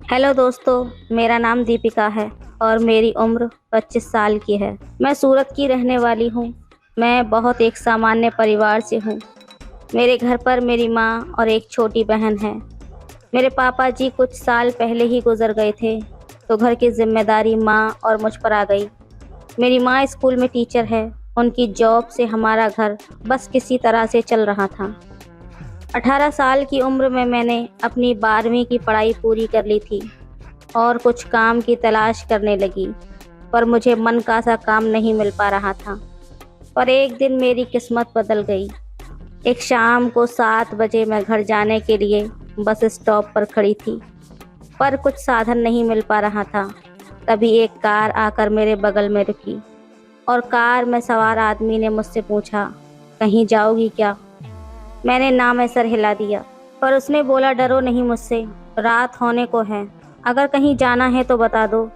Hello दोस्तों, मेरा नाम दीपिका है और मेरी उम्र 25 साल की है। मैं सूरत की रहने वाली हूँ। मैं बहुत एक सामान्य परिवार से हूँ। मेरे घर पर मेरी माँ और एक छोटी बहन है। मेरे पापा जी कुछ साल पहले ही गुजर गए थे, तो घर की जिम्मेदारी माँ और मुझ पर आ गई। मेरी माँ स्कूल में टीचर है। उनकी जॉब से हमारा घर बस किसी तरह से चल रहा था। 18 साल की उम्र में मैंने अपनी 12वीं की पढ़ाई पूरी कर ली थी और कुछ काम की तलाश करने लगी, पर मुझे मन का सा काम नहीं मिल पा रहा था। पर एक दिन मेरी किस्मत बदल गई। एक शाम को 7 बजे मैं घर जाने के लिए बस स्टॉप पर खड़ी थी, पर कुछ साधन नहीं मिल पा रहा था। तभी एक कार आकर मेरे बगल में रुकी और कार में सवार आदमी ने मुझसे पूछा, कहीं जाओगी क्या? मैंने ना में सर हिला दिया, पर उसने बोला, डरो नहीं मुझसे, रात होने को है। अगर कहीं जाना है तो बता दो,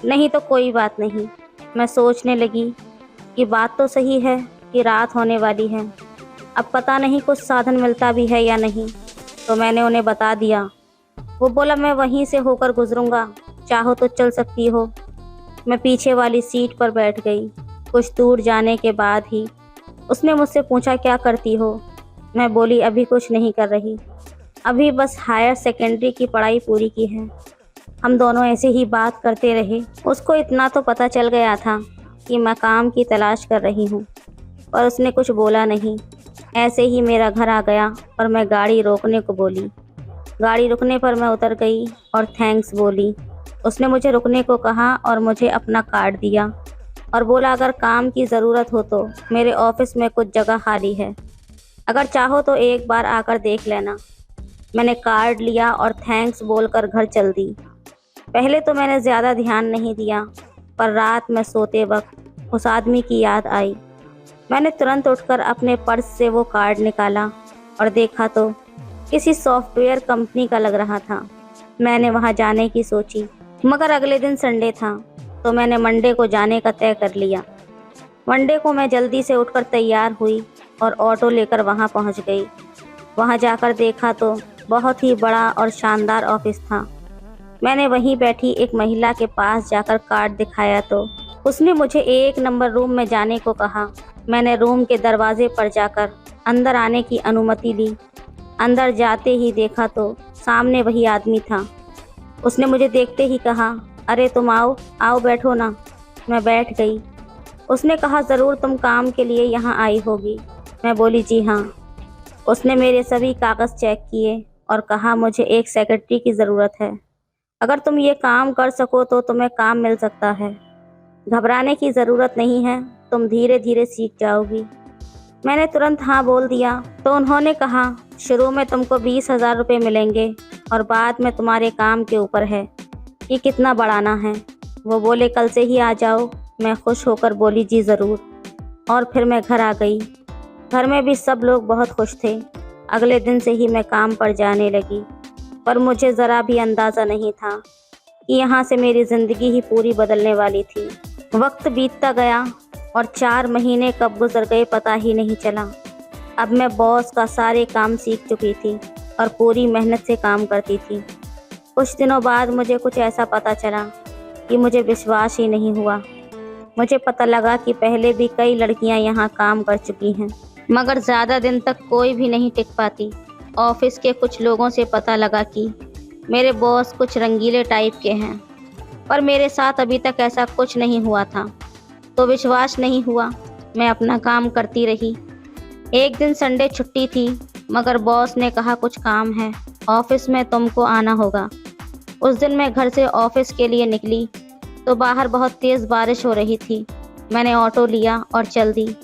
नहीं तो कोई बात नहीं। मैं सोचने लगी कि बात तो सही है कि रात होने वाली है, अब पता नहीं कुछ साधन मिलता भी है या नहीं। तो मैंने उन्हें बता दिया। वो बोला, मैं वहीं से होकर गुजरूंगा, चाहो तो चल सकती हो। मैं पीछे वाली सीट पर बैठ गई। कुछ दूर जाने के बाद ही उसने मुझसे पूछा, क्या करती हो? मैं बोली, अभी कुछ नहीं कर रही, अभी बस हायर सेकेंडरी की पढ़ाई पूरी की है। हम दोनों ऐसे ही बात करते रहे। उसको इतना तो पता चल गया था कि मैं काम की तलाश कर रही हूँ, पर उसने कुछ बोला नहीं। ऐसे ही मेरा घर आ गया और मैं गाड़ी रोकने को बोली। गाड़ी रुकने पर मैं उतर गई और थैंक्स बोली। उसने मुझे रुकने को कहा और मुझे अपना कार्ड दिया और बोला, अगर काम की ज़रूरत हो तो मेरे ऑफिस में कुछ जगह खाली है, अगर चाहो तो एक बार आकर देख लेना। मैंने कार्ड लिया और थैंक्स बोलकर घर चल दी। पहले तो मैंने ज़्यादा ध्यान नहीं दिया, पर रात में सोते वक्त उस आदमी की याद आई। मैंने तुरंत उठकर अपने पर्स से वो कार्ड निकाला और देखा तो किसी सॉफ्टवेयर कंपनी का लग रहा था। मैंने वहाँ जाने की सोची, मगर अगले दिन संडे था, तो मैंने मंडे को जाने का तय कर लिया। मंडे को मैं जल्दी से उठकर तैयार हुई और ऑटो लेकर वहाँ पहुँच गई। वहाँ जाकर देखा तो बहुत ही बड़ा और शानदार ऑफिस था। मैंने वहीं बैठी एक महिला के पास जाकर कार्ड दिखाया तो उसने मुझे 1 नंबर रूम में जाने को कहा। मैंने रूम के दरवाजे पर जाकर अंदर आने की अनुमति ली। अंदर जाते ही देखा तो सामने वही आदमी था। उसने मुझे देखते ही कहा, अरे तुम आओ आओ बैठो ना। मैं बैठ गई। उसने कहा, ज़रूर तुम काम के लिए यहाँ आई होगी। मैं बोली, जी हाँ। उसने मेरे सभी कागज़ चेक किए और कहा, मुझे एक सेक्रेटरी की ज़रूरत है, अगर तुम ये काम कर सको तो तुम्हें काम मिल सकता है। घबराने की ज़रूरत नहीं है, तुम धीरे धीरे सीख जाओगी। मैंने तुरंत हाँ बोल दिया। तो उन्होंने कहा, शुरू में तुमको 20,000 रुपये मिलेंगे और बाद में तुम्हारे काम के ऊपर है कि कितना बढ़ाना है। वो बोले, कल से ही आ जाओ। मैं खुश होकर बोली, जी ज़रूर। और फिर मैं घर आ गई। घर में भी सब लोग बहुत खुश थे। अगले दिन से ही मैं काम पर जाने लगी, पर मुझे ज़रा भी अंदाज़ा नहीं था कि यहाँ से मेरी ज़िंदगी ही पूरी बदलने वाली थी। वक्त बीतता गया और 4 महीने कब गुजर गए पता ही नहीं चला। अब मैं बॉस का सारे काम सीख चुकी थी और पूरी मेहनत से काम करती थी। कुछ दिनों बाद मुझे कुछ ऐसा पता चला कि मुझे विश्वास ही नहीं हुआ। मुझे पता लगा कि पहले भी कई लड़कियां यहाँ काम कर चुकी हैं, मगर ज़्यादा दिन तक कोई भी नहीं टिक पाती। ऑफिस के कुछ लोगों से पता लगा कि मेरे बॉस कुछ रंगीले टाइप के हैं, पर मेरे साथ अभी तक ऐसा कुछ नहीं हुआ था, तो विश्वास नहीं हुआ। मैं अपना काम करती रही। एक दिन संडे छुट्टी थी, मगर बॉस ने कहा, कुछ काम है, ऑफिस में तुमको आना होगा। उस दिन मैं घर से ऑफिस के लिए निकली तो बाहर बहुत तेज़ बारिश हो रही थी। मैंने ऑटो लिया और चल दी।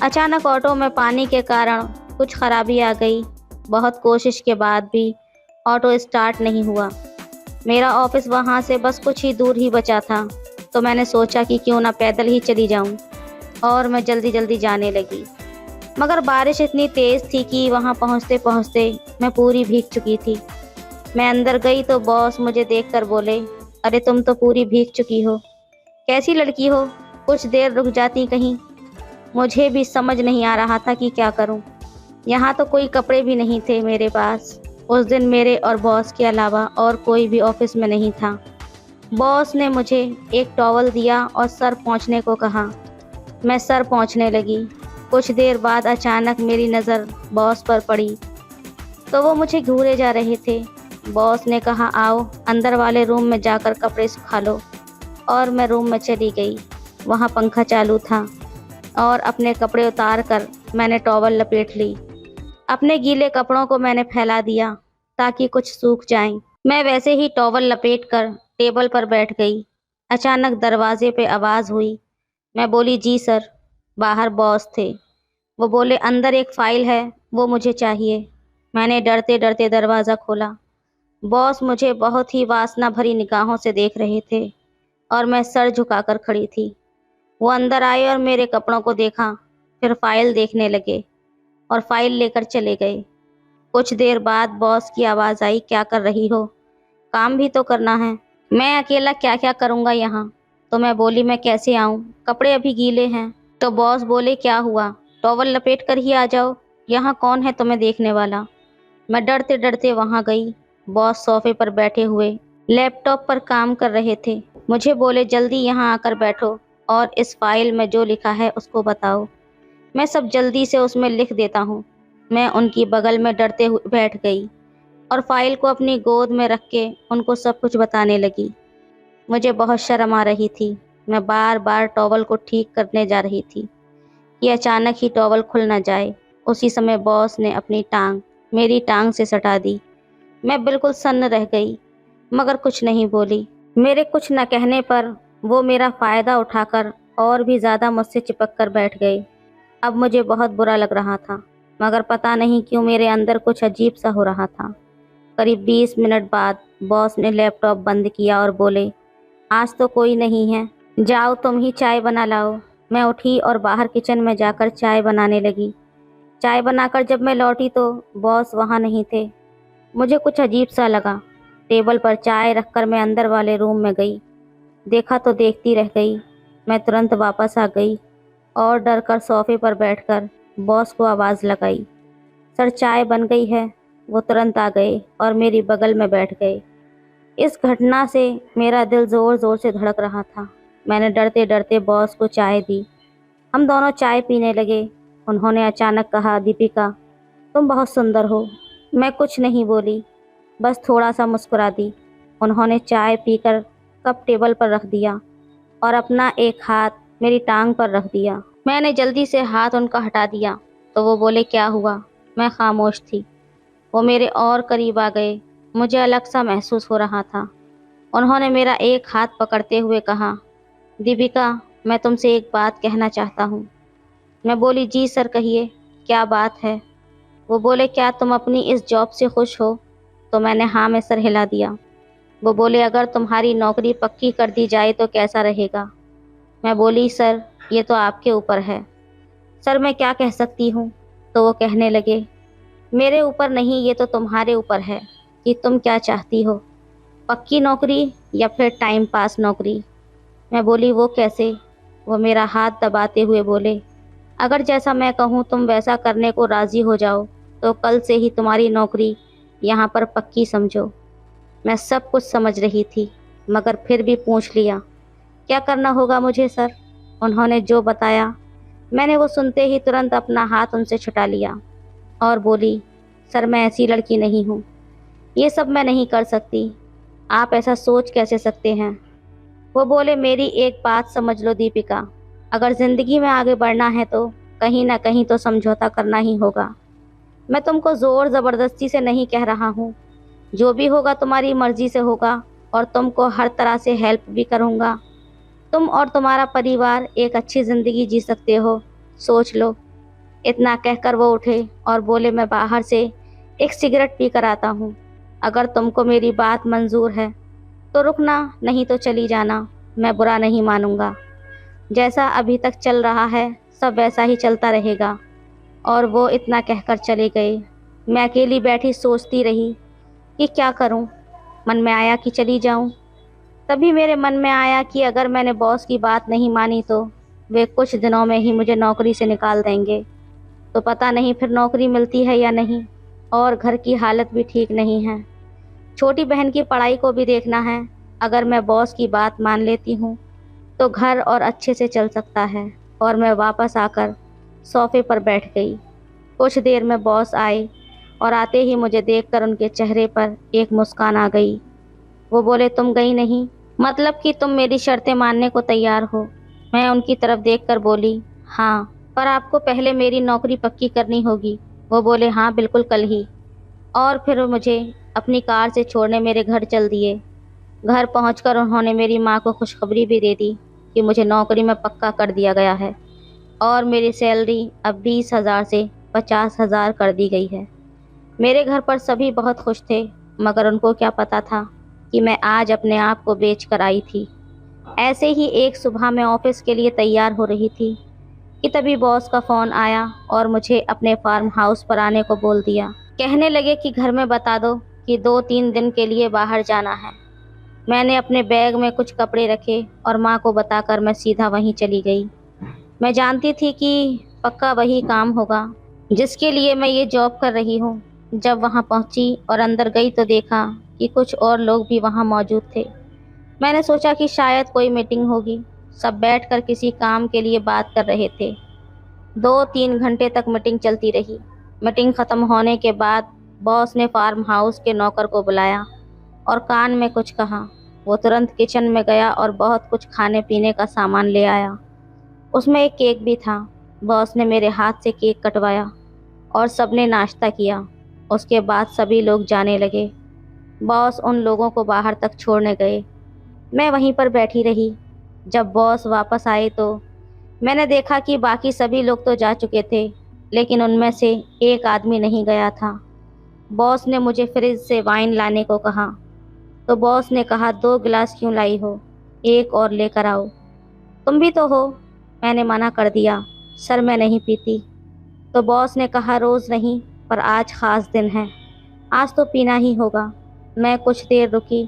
अचानक ऑटो में पानी के कारण कुछ खराबी आ गई। बहुत कोशिश के बाद भी ऑटो स्टार्ट नहीं हुआ। मेरा ऑफिस वहाँ से बस कुछ ही दूर ही बचा था, तो मैंने सोचा कि क्यों ना पैदल ही चली जाऊँ, और मैं जल्दी जल्दी जाने लगी। मगर बारिश इतनी तेज़ थी कि वहाँ पहुँचते पहुँचते मैं पूरी भीग चुकी थी। मैं अंदर गई तो बॉस मुझे देखकर बोले, अरे तुम तो पूरी भीग चुकी हो, कैसी लड़की हो, कुछ देर रुक जाती कहीं। मुझे भी समझ नहीं आ रहा था कि क्या करूं। यहाँ तो कोई कपड़े भी नहीं थे मेरे पास। उस दिन मेरे और बॉस के अलावा और कोई भी ऑफिस में नहीं था। बॉस ने मुझे एक टॉवल दिया और सर पोंछने को कहा। मैं सर पोंछने लगी। कुछ देर बाद अचानक मेरी नज़र बॉस पर पड़ी तो वो मुझे घूरे जा रहे थे। बॉस ने कहा, आओ अंदर वाले रूम में जाकर कपड़े सुखा लो। और मैं रूम में चली गई। वहाँ पंखा चालू था और अपने कपड़े उतार कर मैंने टॉवल लपेट ली। अपने गीले कपड़ों को मैंने फैला दिया ताकि कुछ सूख जाएं। मैं वैसे ही टॉवल लपेट कर टेबल पर बैठ गई। अचानक दरवाजे पे आवाज़ हुई। मैं बोली, जी सर। बाहर बॉस थे। वो बोले, अंदर एक फ़ाइल है, वो मुझे चाहिए। मैंने डरते डरते दरवाज़ा खोला। बॉस मुझे बहुत ही वासना भरी निगाहों से देख रहे थे और मैं सर झुकाकर खड़ी थी। वो अंदर आए और मेरे कपड़ों को देखा, फिर फाइल देखने लगे और फाइल लेकर चले गए। कुछ देर बाद बॉस की आवाज़ आई, क्या कर रही हो? काम भी तो करना है। मैं अकेला क्या क्या करूँगा यहाँ? तो मैं बोली, मैं कैसे आऊँ, कपड़े अभी गीले हैं। तो बॉस बोले, क्या हुआ, टॉवल लपेट कर ही आ जाओ, यहाँ कौन है तुम्हें देखने वाला। मैं डरते डरते वहाँ गई। बॉस सोफे पर बैठे हुए लैपटॉप पर काम कर रहे थे। मुझे बोले, जल्दी यहाँ आकर बैठो और इस फाइल में जो लिखा है उसको बताओ। मैं सब जल्दी से उसमें लिख देता हूँ। मैं उनकी बगल में डरते हुए बैठ गई और फाइल को अपनी गोद में रख के उनको सब कुछ बताने लगी। मुझे बहुत शर्म आ रही थी। मैं बार बार टॉवल को ठीक करने जा रही थी कि अचानक ही टॉवल खुल न जाए। उसी समय बॉस ने अपनी टांग मेरी टांग से सटा दी। मैं बिल्कुल सन्न रह गई मगर कुछ नहीं बोली। मेरे कुछ न कहने पर वो मेरा फ़ायदा उठाकर और भी ज़्यादा मुझसे चिपक कर बैठ गए। अब मुझे बहुत बुरा लग रहा था मगर पता नहीं क्यों मेरे अंदर कुछ अजीब सा हो रहा था। करीब 20 मिनट बाद बॉस ने लैपटॉप बंद किया और बोले, आज तो कोई नहीं है, जाओ तुम ही चाय बना लाओ। मैं उठी और बाहर किचन में जाकर चाय बनाने लगी। चाय बनाकर जब मैं लौटी तो बॉस वहाँ नहीं थे। मुझे कुछ अजीब सा लगा। टेबल पर चाय रखकर मैं अंदर वाले रूम में गई। देखा तो देखती रह गई। मैं तुरंत वापस आ गई और डर कर सोफे पर बैठकर बॉस को आवाज़ लगाई, सर चाय बन गई है। वो तुरंत आ गए और मेरी बगल में बैठ गए। इस घटना से मेरा दिल ज़ोर ज़ोर से धड़क रहा था। मैंने डरते डरते बॉस को चाय दी। हम दोनों चाय पीने लगे। उन्होंने अचानक कहा, दीपिका तुम बहुत सुंदर हो। मैं कुछ नहीं बोली, बस थोड़ा सा मुस्कुरा दी। उन्होंने चाय पीकर कप टेबल पर रख दिया और अपना एक हाथ मेरी टांग पर रख दिया। मैंने जल्दी से हाथ उनका हटा दिया तो वो बोले, क्या हुआ? मैं खामोश थी। वो मेरे और करीब आ गए। मुझे अलग सा महसूस हो रहा था। उन्होंने मेरा एक हाथ पकड़ते हुए कहा, दीपिका मैं तुमसे एक बात कहना चाहता हूँ। मैं बोली, जी सर कहिए, क्या बात है? वो बोले, क्या तुम अपनी इस जॉब से खुश हो? तो मैंने हाँ में सर हिला दिया। वो बोले, अगर तुम्हारी नौकरी पक्की कर दी जाए तो कैसा रहेगा? मैं बोली, सर ये तो आपके ऊपर है। सर मैं क्या कह सकती हूँ? तो वो कहने लगे, मेरे ऊपर नहीं, ये तो तुम्हारे ऊपर है कि तुम क्या चाहती हो, पक्की नौकरी या फिर टाइम पास नौकरी। मैं बोली, वो कैसे? वो मेरा हाथ दबाते हुए बोले, अगर जैसा मैं कहूँ तुम वैसा करने को राज़ी हो जाओ तो कल से ही तुम्हारी नौकरी यहाँ पर पक्की समझो। मैं सब कुछ समझ रही थी मगर फिर भी पूछ लिया, क्या करना होगा मुझे सर? उन्होंने जो बताया मैंने वो सुनते ही तुरंत अपना हाथ उनसे छुटा लिया और बोली, सर मैं ऐसी लड़की नहीं हूँ, ये सब मैं नहीं कर सकती। आप ऐसा सोच कैसे सकते हैं? वो बोले, मेरी एक बात समझ लो दीपिका, अगर ज़िंदगी में आगे बढ़ना है तो कहीं ना कहीं तो समझौता करना ही होगा। मैं तुमको ज़ोर ज़बरदस्ती से नहीं कह रहा हूँ, जो भी होगा तुम्हारी मर्ज़ी से होगा और तुमको हर तरह से हेल्प भी करूँगा। तुम और तुम्हारा परिवार एक अच्छी ज़िंदगी जी सकते हो, सोच लो। इतना कहकर वो उठे और बोले, मैं बाहर से एक सिगरेट पी कर आता हूँ। अगर तुमको मेरी बात मंजूर है तो रुकना, नहीं तो चली जाना, मैं बुरा नहीं मानूंगा। जैसा अभी तक चल रहा है सब वैसा ही चलता रहेगा। और वो इतना कहकर चले गए। मैं अकेली बैठी सोचती रही कि क्या करूं। मन में आया कि चली जाऊं। तभी मेरे मन में आया कि अगर मैंने बॉस की बात नहीं मानी तो वे कुछ दिनों में ही मुझे नौकरी से निकाल देंगे। तो पता नहीं फिर नौकरी मिलती है या नहीं। और घर की हालत भी ठीक नहीं है। छोटी बहन की पढ़ाई को भी देखना है। अगर मैं बॉस की बात मान लेती हूँ तो घर और अच्छे से चल सकता है। और मैं वापस आकर सोफे पर बैठ गई। कुछ देर में बॉस आए और आते ही मुझे देखकर उनके चेहरे पर एक मुस्कान आ गई। वो बोले, तुम गई नहीं? मतलब कि तुम मेरी शर्तें मानने को तैयार हो? मैं उनकी तरफ देखकर बोली, हाँ, पर आपको पहले मेरी नौकरी पक्की करनी होगी। वो बोले, हाँ बिल्कुल, कल ही। और फिर वो मुझे अपनी कार से छोड़ने मेरे घर चल दिए। घर पहुंचकर उन्होंने मेरी माँ को खुशखबरी भी दे दी कि मुझे नौकरी में पक्का कर दिया गया है और मेरी सैलरी अब 20,000 से 50,000 कर दी गई है। मेरे घर पर सभी बहुत खुश थे, मगर उनको क्या पता था कि मैं आज अपने आप को बेच कर आई थी। ऐसे ही एक सुबह मैं ऑफिस के लिए तैयार हो रही थी कि तभी बॉस का फ़ोन आया और मुझे अपने फार्म हाउस पर आने को बोल दिया। कहने लगे कि घर में बता दो कि 2-3 दिन के लिए बाहर जाना है। मैंने अपने बैग में कुछ कपड़े रखे और माँ को बताकर मैं सीधा वहीं चली गई। मैं जानती थी कि पक्का वही काम होगा जिसके लिए मैं ये जॉब कर रही हूँ। जब वहाँ पहुँची और अंदर गई तो देखा कि कुछ और लोग भी वहाँ मौजूद थे। मैंने सोचा कि शायद कोई मीटिंग होगी। सब बैठकर किसी काम के लिए बात कर रहे थे। 2-3 घंटे तक मीटिंग चलती रही। मीटिंग ख़त्म होने के बाद बॉस ने फार्म हाउस के नौकर को बुलाया और कान में कुछ कहा। वो तुरंत किचन में गया और बहुत कुछ खाने पीने का सामान ले आया। उसमें एक केक भी था। बॉस ने मेरे हाथ से केक कटवाया और सबने नाश्ता किया। उसके बाद सभी लोग जाने लगे। बॉस उन लोगों को बाहर तक छोड़ने गए। मैं वहीं पर बैठी रही। जब बॉस वापस आए तो मैंने देखा कि बाकी सभी लोग तो जा चुके थे, लेकिन उनमें से एक आदमी नहीं गया था। बॉस ने मुझे फ्रिज से वाइन लाने को कहा, तो बॉस ने कहा, 2 गिलास क्यों लाई हो, एक और लेकर आओ। तुम भी तो हो। मैंने मना कर दिया, सर मैं नहीं पीती। तो बॉस ने कहा, रोज़ नहीं, पर आज ख़ास दिन है, आज तो पीना ही होगा। मैं कुछ देर रुकी,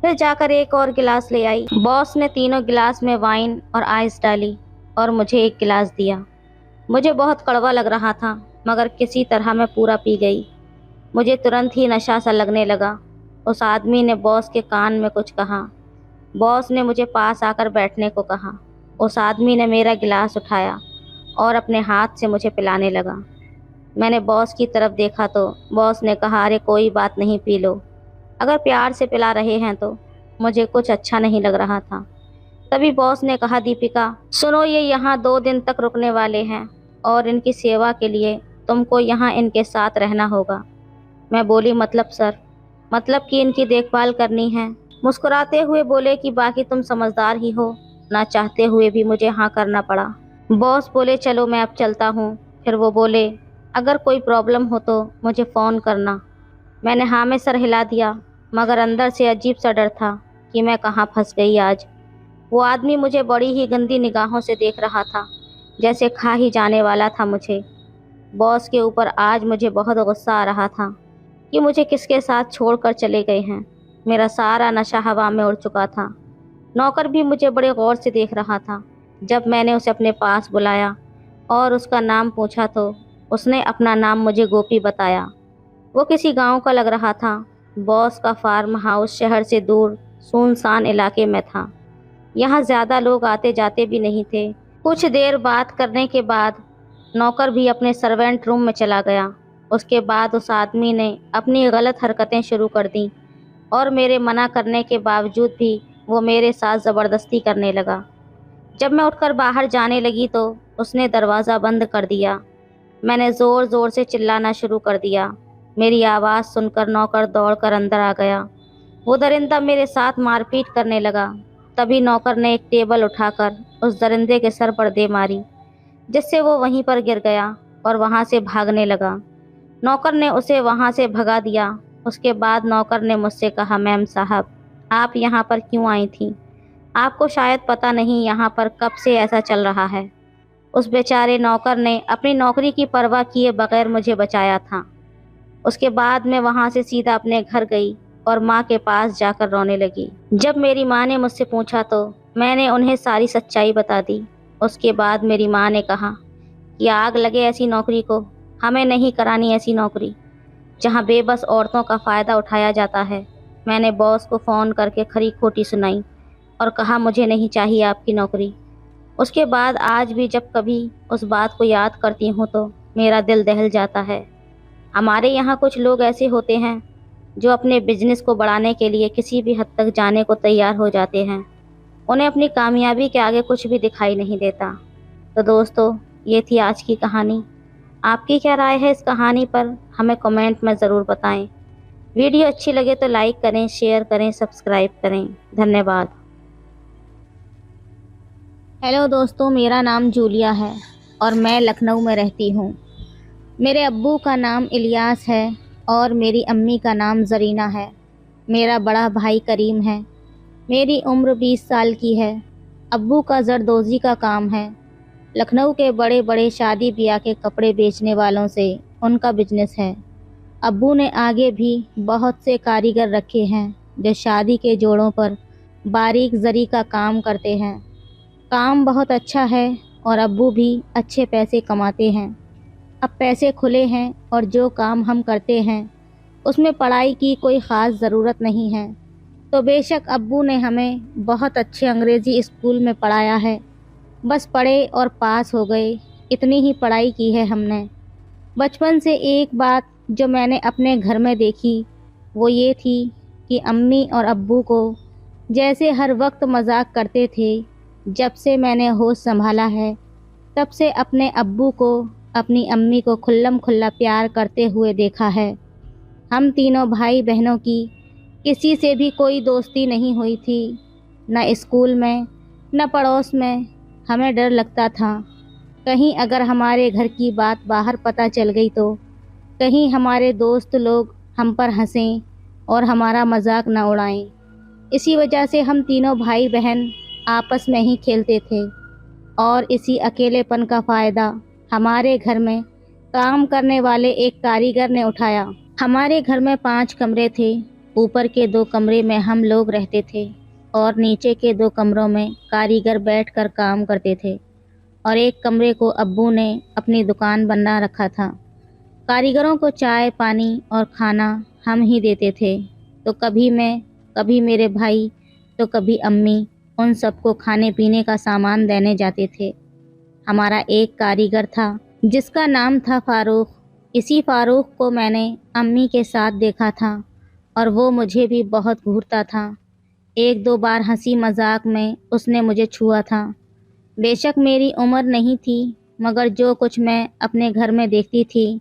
फिर जाकर एक और गिलास ले आई। बॉस ने तीनों गिलास में वाइन और आइस डाली और मुझे एक गिलास दिया। मुझे बहुत कड़वा लग रहा था, मगर किसी तरह मैं पूरा पी गई। मुझे तुरंत ही नशा सा लगने लगा। उस आदमी ने बॉस के कान में कुछ कहा। बॉस ने मुझे पास आकर बैठने को कहा। उस आदमी ने मेरा गिलास उठाया और अपने हाथ से मुझे पिलाने लगा। मैंने बॉस की तरफ देखा तो बॉस ने कहा, अरे कोई बात नहीं, पी लो। अगर प्यार से पिला रहे हैं तो। मुझे कुछ अच्छा नहीं लग रहा था। तभी बॉस ने कहा, दीपिका सुनो, ये यहाँ 2 दिन तक रुकने वाले हैं और इनकी सेवा के लिए तुमको यहाँ इनके साथ रहना होगा। मैं बोली, मतलब सर? मतलब कि इनकी देखभाल करनी है। मुस्कुराते हुए बोले कि बाकी तुम समझदार ही हो। ना चाहते हुए भी मुझे हाँ करना पड़ा। बॉस बोले, चलो मैं अब चलता हूँ। फिर वो बोले, अगर कोई प्रॉब्लम हो तो मुझे फ़ोन करना। मैंने हाँ में सर हिला दिया, मगर अंदर से अजीब सा डर था कि मैं कहाँ फंस गई आज। वो आदमी मुझे बड़ी ही गंदी निगाहों से देख रहा था, जैसे खा ही जाने वाला था मुझे। बॉस के ऊपर आज मुझे बहुत गुस्सा आ रहा था कि मुझे किसके साथ छोड़कर चले गए हैं। मेरा सारा नशा हवा में उड़ चुका था। नौकर भी मुझे बड़े गौर से देख रहा था। जब मैंने उसे अपने पास बुलाया और उसका नाम पूछा तो उसने अपना नाम मुझे गोपी बताया। वो किसी गांव का लग रहा था। बॉस का फार्म हाउस शहर से दूर सुनसान इलाके में था। यहाँ ज़्यादा लोग आते जाते भी नहीं थे। कुछ देर बात करने के बाद नौकर भी अपने सर्वेंट रूम में चला गया। उसके बाद उस आदमी ने अपनी गलत हरकतें शुरू कर दी और मेरे मना करने के बावजूद भी वो मेरे साथ ज़बरदस्ती करने लगा। जब मैं उठकर बाहर जाने लगी तो उसने दरवाज़ा बंद कर दिया। मैंने ज़ोर ज़ोर से चिल्लाना शुरू कर दिया। मेरी आवाज़ सुनकर नौकर दौड़कर अंदर आ गया। वो दरिंदा मेरे साथ मारपीट करने लगा। तभी नौकर ने एक टेबल उठाकर उस दरिंदे के सर पर दे मारी, जिससे वो वहीं पर गिर गया और वहाँ से भागने लगा। नौकर ने उसे वहाँ से भगा दिया। उसके बाद नौकर ने मुझसे कहा, मैम साहब, आप यहाँ पर क्यों आई थीं? आपको शायद पता नहीं यहाँ पर कब से ऐसा चल रहा है। उस बेचारे नौकर ने अपनी नौकरी की परवाह किए बगैर मुझे बचाया था। उसके बाद मैं वहाँ से सीधा अपने घर गई और माँ के पास जाकर रोने लगी। जब मेरी माँ ने मुझसे पूछा तो मैंने उन्हें सारी सच्चाई बता दी। उसके बाद मेरी माँ ने कहा कि आग लगे ऐसी नौकरी को, हमें नहीं करानी ऐसी नौकरी। जहां बेबस औरतों का फ़ायदा उठाया जाता है। मैंने बॉस को फ़ोन करके खरी खोटी सुनाई और कहा मुझे नहीं चाहिए आपकी नौकरी। उसके बाद आज भी जब कभी उस बात को याद करती हूँ तो मेरा दिल दहल जाता है। हमारे यहाँ कुछ लोग ऐसे होते हैं जो अपने बिजनेस को बढ़ाने के लिए किसी भी हद तक जाने को तैयार हो जाते हैं। उन्हें अपनी कामयाबी के आगे कुछ भी दिखाई नहीं देता। तो दोस्तों, ये थी आज की कहानी। आपकी क्या राय है इस कहानी पर, हमें कमेंट में ज़रूर बताएं। वीडियो अच्छी लगे तो लाइक करें, शेयर करें, सब्सक्राइब करें। धन्यवाद। हेलो दोस्तों, मेरा नाम जूलिया है और मैं लखनऊ में रहती हूँ। मेरे अब्बू का नाम इलियास है और मेरी अम्मी का नाम ज़रीना है। मेरा बड़ा भाई करीम है। मेरी उम्र 20 साल की है। अब्बू का जरदोज़ी का काम है। लखनऊ के बड़े बड़े शादी ब्याह के कपड़े बेचने वालों से उनका बिजनेस है। अब्बू ने आगे भी बहुत से कारीगर रखे हैं जो शादी के जोड़ों पर बारीक जरी का काम करते हैं। काम बहुत अच्छा है और अब्बू भी अच्छे पैसे कमाते हैं। अब पैसे खुले हैं और जो काम हम करते हैं उसमें पढ़ाई की कोई ख़ास ज़रूरत नहीं है। तो बेशक अब्बू ने हमें बहुत अच्छे अंग्रेज़ी स्कूल में पढ़ाया है। बस पढ़े और पास हो गए, इतनी ही पढ़ाई की है हमने। बचपन से एक बात जो मैंने अपने घर में देखी वो ये थी कि अम्मी और अब्बू को जैसे हर वक्त मजाक करते थे। जब से मैंने होश संभाला है तब से अपने अब्बू को अपनी अम्मी को खुल्लम खुल्ला प्यार करते हुए देखा है। हम तीनों भाई बहनों की किसी से भी कोई दोस्ती नहीं हुई थी, न स्कूल में न पड़ोस में। हमें डर लगता था कहीं अगर हमारे घर की बात बाहर पता चल गई तो कहीं हमारे दोस्त लोग हम पर हंसें और हमारा मजाक न उड़ाएं। इसी वजह से हम तीनों भाई बहन आपस में ही खेलते थे और इसी अकेलेपन का फ़ायदा हमारे घर में काम करने वाले एक कारीगर ने उठाया। हमारे घर में 5 कमरे थे। ऊपर के 2 कमरे में हम लोग रहते थे और नीचे के 2 कमरों में कारीगर बैठकर काम करते थे और एक कमरे को अब्बू ने अपनी दुकान बना रखा था। कारीगरों को चाय पानी और खाना हम ही देते थे। तो कभी मैं, कभी मेरे भाई, तो कभी अम्मी उन सबको खाने पीने का सामान देने जाते थे। हमारा एक कारीगर था जिसका नाम था फ़ारूक। इसी फ़ारूक को मैंने अम्मी के साथ देखा था और वो मुझे भी बहुत घूरता था। 1-2 बार हंसी मजाक में उसने मुझे छुआ था। बेशक मेरी उम्र नहीं थी, मगर जो कुछ मैं अपने घर में देखती थी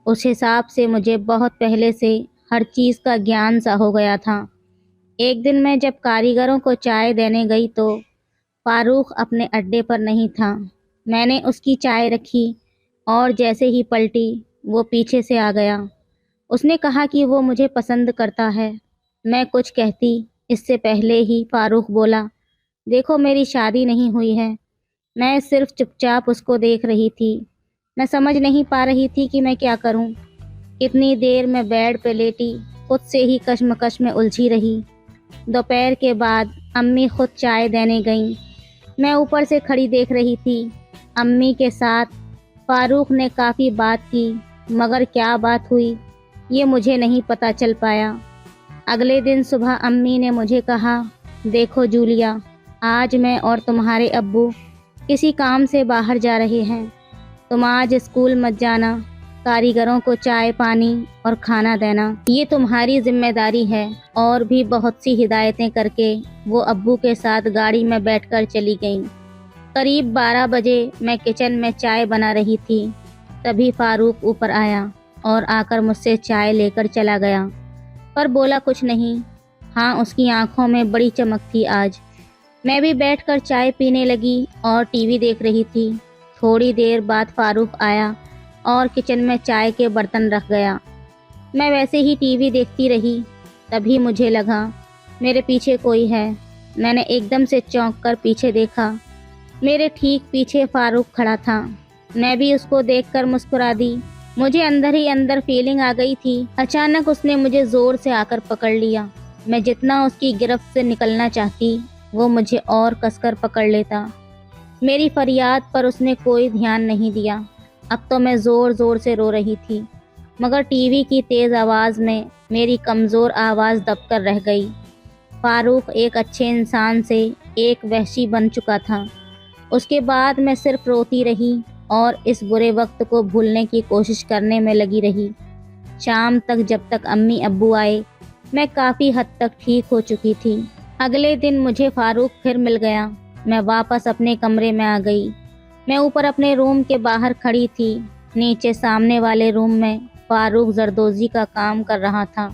उस हिसाब से मुझे बहुत पहले से हर चीज़ का ज्ञान सा हो गया था। एक दिन मैं जब कारीगरों को चाय देने गई तो फ़ारूक अपने अड्डे पर नहीं था। मैंने उसकी चाय रखी और जैसे ही पलटी वो पीछे से आ गया। उसने कहा कि वो मुझे पसंद करता है। मैं कुछ कहती इससे पहले ही फ़ारूक बोला, देखो मेरी शादी नहीं हुई है। मैं सिर्फ चुपचाप उसको देख रही थी। मैं समझ नहीं पा रही थी कि मैं क्या करूं। इतनी देर मैं बेड पे लेटी खुद से ही कश्मकश में उलझी रही। दोपहर के बाद अम्मी खुद चाय देने गईं। मैं ऊपर से खड़ी देख रही थी। अम्मी के साथ फ़ारूक ने काफ़ी बात की, मगर क्या बात हुई ये मुझे नहीं पता चल पाया। अगले दिन सुबह अम्मी ने मुझे कहा, देखो जूलिया, आज मैं और तुम्हारे अब्बू किसी काम से बाहर जा रहे हैं। तुम आज स्कूल मत जाना। कारीगरों को चाय पानी और खाना देना ये तुम्हारी जिम्मेदारी है। और भी बहुत सी हिदायतें करके वो अब्बू के साथ गाड़ी में बैठकर चली गईं। करीब 12 बजे मैं किचन में चाय बना रही थी। तभी फ़ारूक ऊपर आया और आकर मुझसे चाय लेकर चला गया, पर बोला कुछ नहीं। हाँ, उसकी आंखों में बड़ी चमक थी आज। मैं भी बैठकर चाय पीने लगी और टीवी देख रही थी। थोड़ी देर बाद फ़ारूक आया और किचन में चाय के बर्तन रख गया। मैं वैसे ही टीवी देखती रही। तभी मुझे लगा मेरे पीछे कोई है। मैंने एकदम से चौंक कर पीछे देखा। मेरे ठीक पीछे फ़ारूक खड़ा था। मैं भी उसको देखकर मुस्कुरा दी। मुझे अंदर ही अंदर फीलिंग आ गई थी। अचानक उसने मुझे ज़ोर से आकर पकड़ लिया। मैं जितना उसकी गिरफ्त से निकलना चाहती वो मुझे और कसकर पकड़ लेता। मेरी फरियाद पर उसने कोई ध्यान नहीं दिया। अब तो मैं ज़ोर ज़ोर से रो रही थी। मगर टीवी की तेज़ आवाज़ में मेरी कमज़ोर आवाज़ दबकर रह गई। फारूक एक अच्छे इंसान से एक वहशी बन चुका था। उसके बाद मैं सिर्फ रोती रही और इस बुरे वक्त को भूलने की कोशिश करने में लगी रही। शाम तक जब तक अम्मी अब्बू आए, मैं काफ़ी हद तक ठीक हो चुकी थी। अगले दिन मुझे फारूक फिर मिल गया। मैं वापस अपने कमरे में आ गई। मैं ऊपर अपने रूम के बाहर खड़ी थी। नीचे सामने वाले रूम में फारूक जरदोजी का काम कर रहा था।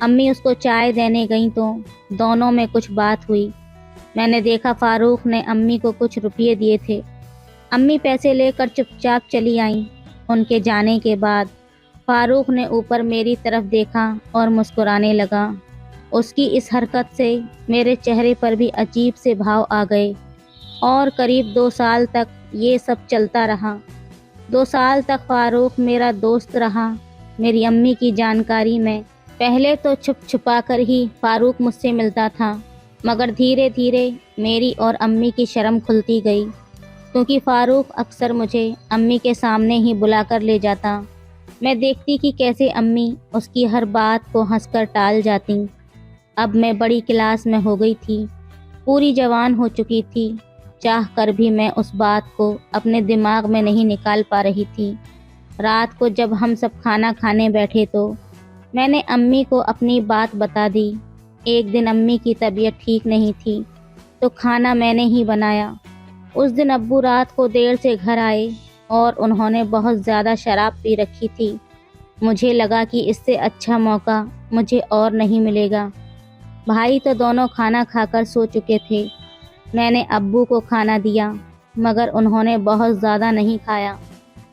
अम्मी उसको चाय देने गईं तो दोनों में कुछ बात हुई। मैंने देखा फारूक ने अम्मी को कुछ रुपये दिए थे। अम्मी पैसे लेकर चुपचाप चली आईं। उनके जाने के बाद फारूक ने ऊपर मेरी तरफ देखा और मुस्कुराने लगा। उसकी इस हरकत से मेरे चेहरे पर भी अजीब से भाव आ गए और करीब 2 साल तक ये सब चलता रहा। 2 साल तक फारूक मेरा दोस्त रहा। मेरी अम्मी की जानकारी में पहले तो छुप छुपा कर ही फारूक मुझसे मिलता था, मगर धीरे धीरे मेरी और अम्मी की शर्म खुलती गई, क्योंकि फारूक अक्सर मुझे अम्मी के सामने ही बुलाकर ले जाता। मैं देखती कि कैसे अम्मी उसकी हर बात को हंसकर टाल जाती। अब मैं बड़ी क्लास में हो गई थी, पूरी जवान हो चुकी थी। चाह कर भी मैं उस बात को अपने दिमाग में नहीं निकाल पा रही थी। रात को जब हम सब खाना खाने बैठे तो मैंने अम्मी को अपनी बात बता दी। एक दिन अम्मी की तबीयत ठीक नहीं थी तो खाना मैंने ही बनाया। उस दिन अब्बू रात को देर से घर आए और उन्होंने बहुत ज़्यादा शराब पी रखी थी। मुझे लगा कि इससे अच्छा मौका मुझे और नहीं मिलेगा। भाई तो दोनों खाना खाकर सो चुके थे। मैंने अब्बू को खाना दिया, मगर उन्होंने बहुत ज़्यादा नहीं खाया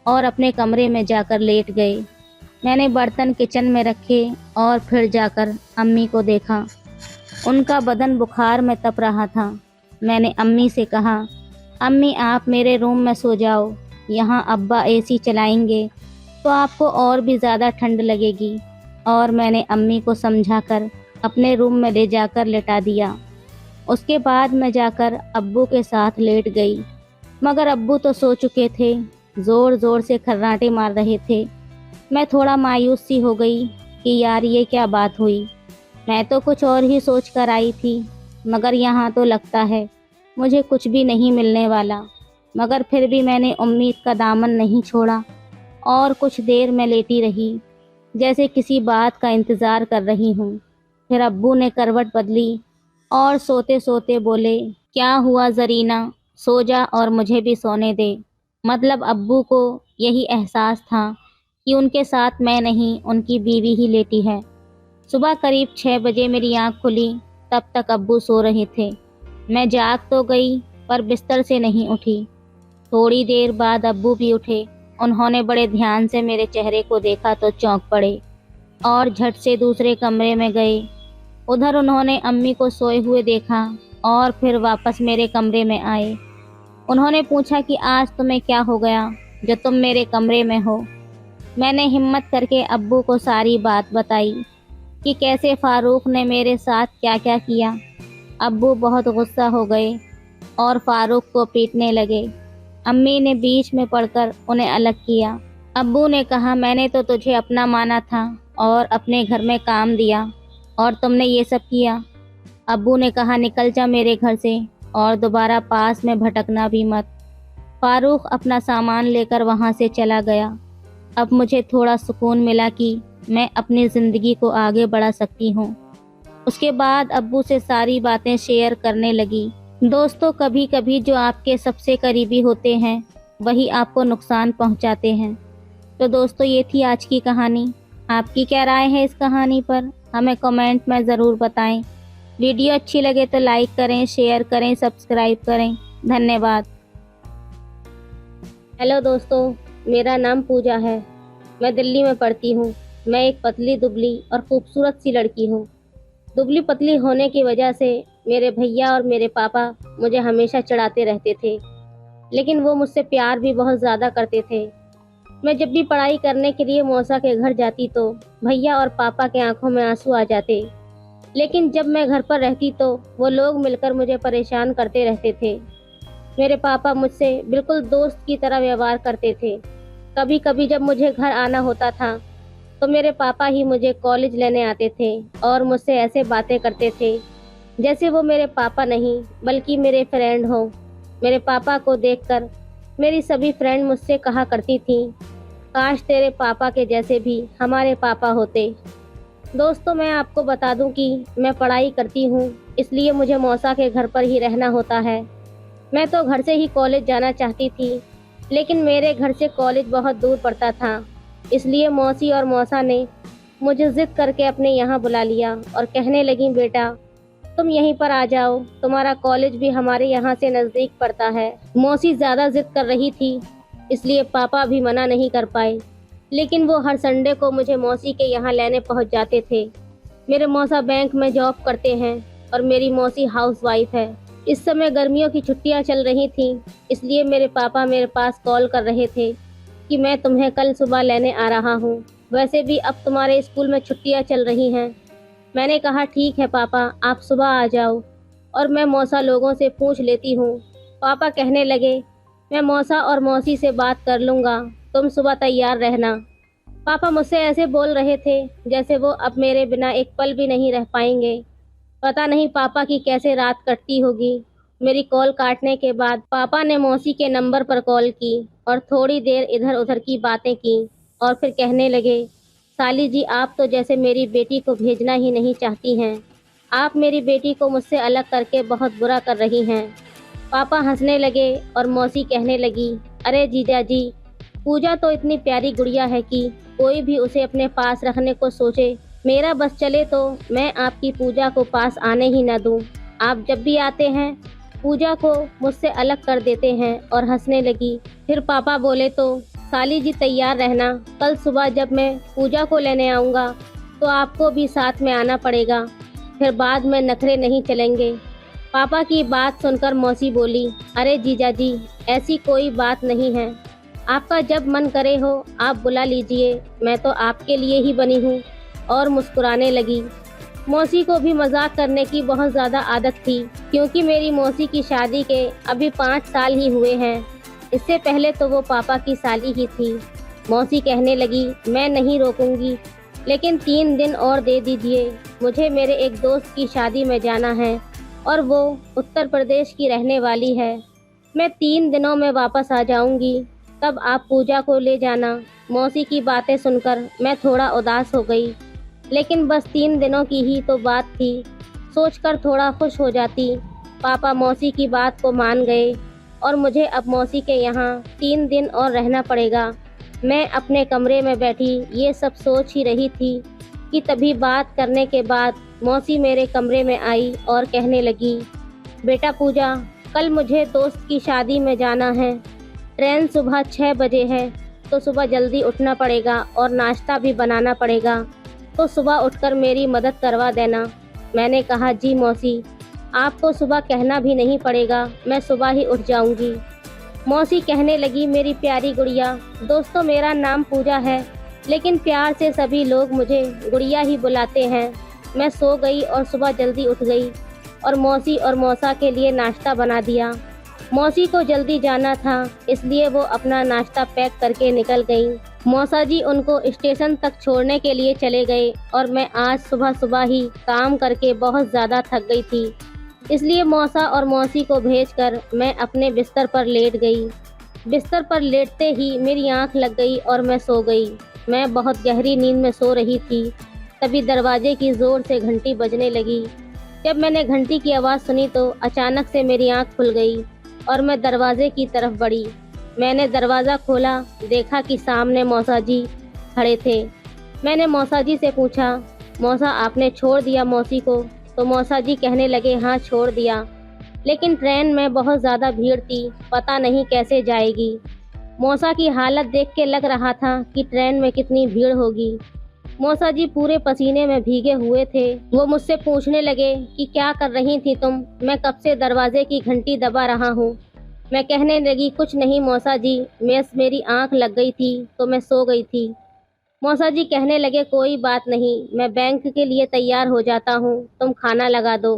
और अपने कमरे में जाकर लेट गए। मैंने बर्तन किचन में रखे और फिर जाकर अम्मी को देखा। उनका बदन बुखार में तप रहा था। मैंने अम्मी से कहा, अम्मी आप मेरे रूम में सो जाओ, यहाँ अब्बा एसी चलाएंगे तो आपको और भी ज़्यादा ठंड लगेगी। और मैंने अम्मी को समझाकर अपने रूम में ले जाकर लेटा दिया। उसके बाद मैं जाकर अब्बू के साथ लेट गई, मगर अब्बू तो सो चुके थे, ज़ोर ज़ोर से खर्राटे मार रहे थे। मैं थोड़ा मायूस सी हो गई कि यार ये क्या बात हुई। मैं तो कुछ और ही सोच कर आई थी, मगर यहाँ तो लगता है मुझे कुछ भी नहीं मिलने वाला। मगर फिर भी मैंने उम्मीद का दामन नहीं छोड़ा और कुछ देर में लेटी रही, जैसे किसी बात का इंतज़ार कर रही हूँ। फिर अब्बू ने करवट बदली और सोते सोते बोले, क्या हुआ ज़रीना, सो जा और मुझे भी सोने दे। मतलब अब्बू को यही एहसास था कि उनके साथ मैं नहीं, उनकी बीवी ही लेटी है। सुबह करीब 6 बजे मेरी आँख खुली, तब तक अब्बू सो रहे थे। मैं जाग तो गई पर बिस्तर से नहीं उठी। थोड़ी देर बाद अब्बू भी उठे। उन्होंने बड़े ध्यान से मेरे चेहरे को देखा तो चौंक पड़े और झट से दूसरे कमरे में गए। उधर उन्होंने अम्मी को सोए हुए देखा और फिर वापस मेरे कमरे में आए। उन्होंने पूछा कि आज तुम्हें क्या हो गया जो तुम मेरे कमरे में हो। मैंने हिम्मत करके अब्बू को सारी बात बताई कि कैसे फारूक ने मेरे साथ क्या क्या किया। अब्बू बहुत गुस्सा हो गए और फारूक को पीटने लगे। अम्मी ने बीच में पड़कर उन्हें अलग किया। अब्बू ने कहा, मैंने तो तुझे अपना माना था और अपने घर में काम दिया और तुमने ये सब किया। अब्बू ने कहा, निकल जा मेरे घर से और दोबारा पास में भटकना भी मत। फारूक अपना सामान लेकर वहाँ से चला गया। अब मुझे थोड़ा सुकून मिला कि मैं अपनी ज़िंदगी को आगे बढ़ा सकती हूँ। उसके बाद अब्बू से सारी बातें शेयर करने लगी। दोस्तों, कभी कभी जो आपके सबसे करीबी होते हैं वही आपको नुकसान पहुँचाते हैं। तो दोस्तों, ये थी आज की कहानी। आपकी क्या राय है इस कहानी पर, हमें कमेंट में ज़रूर बताएं। वीडियो अच्छी लगे तो लाइक करें, शेयर करें, सब्सक्राइब करें। धन्यवाद। हेलो दोस्तों, मेरा नाम पूजा है। मैं दिल्ली में पढ़ती हूँ। मैं एक पतली दुबली और खूबसूरत सी लड़की हूँ। दुबली पतली होने की वजह से मेरे भैया और मेरे पापा मुझे हमेशा चिढ़ाते रहते थे, लेकिन वो मुझसे प्यार भी बहुत ज़्यादा करते थे। मैं जब भी पढ़ाई करने के लिए मौसा के घर जाती तो भैया और पापा के आंखों में आंसू आ जाते, लेकिन जब मैं घर पर रहती तो वो लोग मिलकर मुझे परेशान करते रहते थे। मेरे पापा मुझसे बिल्कुल दोस्त की तरह व्यवहार करते थे। कभी कभी जब मुझे घर आना होता था तो मेरे पापा ही मुझे कॉलेज लेने आते थे और मुझसे ऐसे बातें करते थे जैसे वो मेरे पापा नहीं बल्कि मेरे फ्रेंड हो। मेरे पापा को देखकर मेरी सभी फ्रेंड मुझसे कहा करती थी, काश तेरे पापा के जैसे भी हमारे पापा होते। दोस्तों, मैं आपको बता दूं कि मैं पढ़ाई करती हूँ, इसलिए मुझे मौसा के घर पर ही रहना होता है। मैं तो घर से ही कॉलेज जाना चाहती थी, लेकिन मेरे घर से कॉलेज बहुत दूर पड़ता था। इसलिए मौसी और मौसा ने मुझे जिद करके अपने यहाँ बुला लिया और कहने लगी, बेटा तुम यहीं पर आ जाओ, तुम्हारा कॉलेज भी हमारे यहाँ से नज़दीक पड़ता है। मौसी ज़्यादा जिद कर रही थी, इसलिए पापा भी मना नहीं कर पाए, लेकिन वो हर संडे को मुझे मौसी के यहाँ लेने पहुँच जाते थे। मेरे मौसा बैंक में जॉब करते हैं और मेरी मौसी हाउसवाइफ है। इस समय गर्मियों की छुट्टियां चल रही थीं, इसलिए मेरे पापा मेरे पास कॉल कर रहे थे कि मैं तुम्हें कल सुबह लेने आ रहा हूँ। वैसे भी अब तुम्हारे स्कूल में छुट्टियां चल रही हैं। मैंने कहा, ठीक है पापा, आप सुबह आ जाओ और मैं मौसा लोगों से पूछ लेती हूँ। पापा कहने लगे, मैं मौसा और मौसी से बात कर लूँगा, तुम सुबह तैयार रहना। पापा मुझसे ऐसे बोल रहे थे जैसे वो अब मेरे बिना एक पल भी नहीं रह पाएंगे। पता नहीं पापा की कैसे रात कटती होगी। मेरी कॉल काटने के बाद पापा ने मौसी के नंबर पर कॉल की और थोड़ी देर इधर उधर की बातें की और फिर कहने लगे, साली जी, आप तो जैसे मेरी बेटी को भेजना ही नहीं चाहती हैं। आप मेरी बेटी को मुझसे अलग करके बहुत बुरा कर रही हैं। पापा हंसने लगे और मौसी कहने लगी, अरे जीजा जी, पूजा तो इतनी प्यारी गुड़िया है कि कोई भी उसे अपने पास रखने को सोचे। मेरा बस चले तो मैं आपकी पूजा को पास आने ही न दूं। आप जब भी आते हैं पूजा को मुझसे अलग कर देते हैं। और हंसने लगी। फिर पापा बोले, तो साली जी तैयार रहना, कल सुबह जब मैं पूजा को लेने आऊँगा तो आपको भी साथ में आना पड़ेगा, फिर बाद में नखरे नहीं चलेंगे। पापा की बात सुनकर मौसी बोली, अरे जीजा जी, ऐसी कोई बात नहीं है, आपका जब मन करे हो आप बुला लीजिए, मैं तो आपके लिए ही बनी हूँ। और मुस्कुराने लगी। मौसी को भी मजाक करने की बहुत ज़्यादा आदत थी, क्योंकि मेरी मौसी की शादी के अभी 5 साल ही हुए हैं। इससे पहले तो वो पापा की साली ही थी। मौसी कहने लगी, मैं नहीं रोकूंगी, लेकिन 3 दिन और दे दीजिए, मुझे मेरे एक दोस्त की शादी में जाना है और वो उत्तर प्रदेश की रहने वाली है। मैं 3 दिनों में वापस आ जाऊंगी, तब आप पूजा को ले जाना। मौसी की बातें सुनकर मैं थोड़ा उदास हो गई, लेकिन बस 3 दिनों की ही तो बात थी, सोचकर थोड़ा खुश हो जाती। पापा मौसी की बात को मान गए और मुझे अब मौसी के यहाँ 3 दिन और रहना पड़ेगा। मैं अपने कमरे में बैठी ये सब सोच ही रही थी कि तभी बात करने के बाद मौसी मेरे कमरे में आई और कहने लगी, बेटा पूजा, कल मुझे दोस्त की शादी में जाना है। ट्रेन सुबह 6 बजे है, तो सुबह जल्दी उठना पड़ेगा और नाश्ता भी बनाना पड़ेगा, तो सुबह उठकर मेरी मदद करवा देना। मैंने कहा, जी मौसी, आपको सुबह कहना भी नहीं पड़ेगा, मैं सुबह ही उठ जाऊंगी। मौसी कहने लगी, मेरी प्यारी गुड़िया, दोस्तों मेरा नाम पूजा है, लेकिन प्यार से सभी लोग मुझे गुड़िया ही बुलाते हैं। मैं सो गई और सुबह जल्दी उठ गई और मौसी और मौसा के लिए नाश्ता बना दिया। मौसी को जल्दी जाना था, इसलिए वो अपना नाश्ता पैक करके निकल गई। मौसा जी उनको स्टेशन तक छोड़ने के लिए चले गए और मैं आज सुबह सुबह ही काम करके बहुत ज़्यादा थक गई थी, इसलिए मौसा और मौसी को भेजकर मैं अपने बिस्तर पर लेट गई। बिस्तर पर लेटते ही मेरी आंख लग गई और मैं सो गई। मैं बहुत गहरी नींद में सो रही थी, तभी दरवाजे की ज़ोर से घंटी बजने लगी। जब मैंने घंटी की आवाज़ सुनी तो अचानक से मेरी आंख खुल गई और मैं दरवाजे की तरफ बढ़ी। मैंने दरवाज़ा खोला, देखा कि सामने मौसा जी खड़े थे। मैंने मौसा जी से पूछा, मौसा आपने छोड़ दिया मौसी को? तो मौसा जी कहने लगे, हाँ छोड़ दिया, लेकिन ट्रेन में बहुत ज़्यादा भीड़ थी, पता नहीं कैसे जाएगी। मौसा की हालत देख के लग रहा था कि ट्रेन में कितनी भीड़ होगी। मौसा जी पूरे पसीने में भीगे हुए थे। वो मुझसे पूछने लगे कि क्या कर रही थी तुम? मैं कब से दरवाजे की घंटी दबा रहा हूँ। मैं कहने लगी, कुछ नहीं मौसा जी, मेरी आंख लग गई थी तो मैं सो गई थी। मौसा जी कहने लगे, कोई बात नहीं, मैं बैंक के लिए तैयार हो जाता हूँ, तुम खाना लगा दो।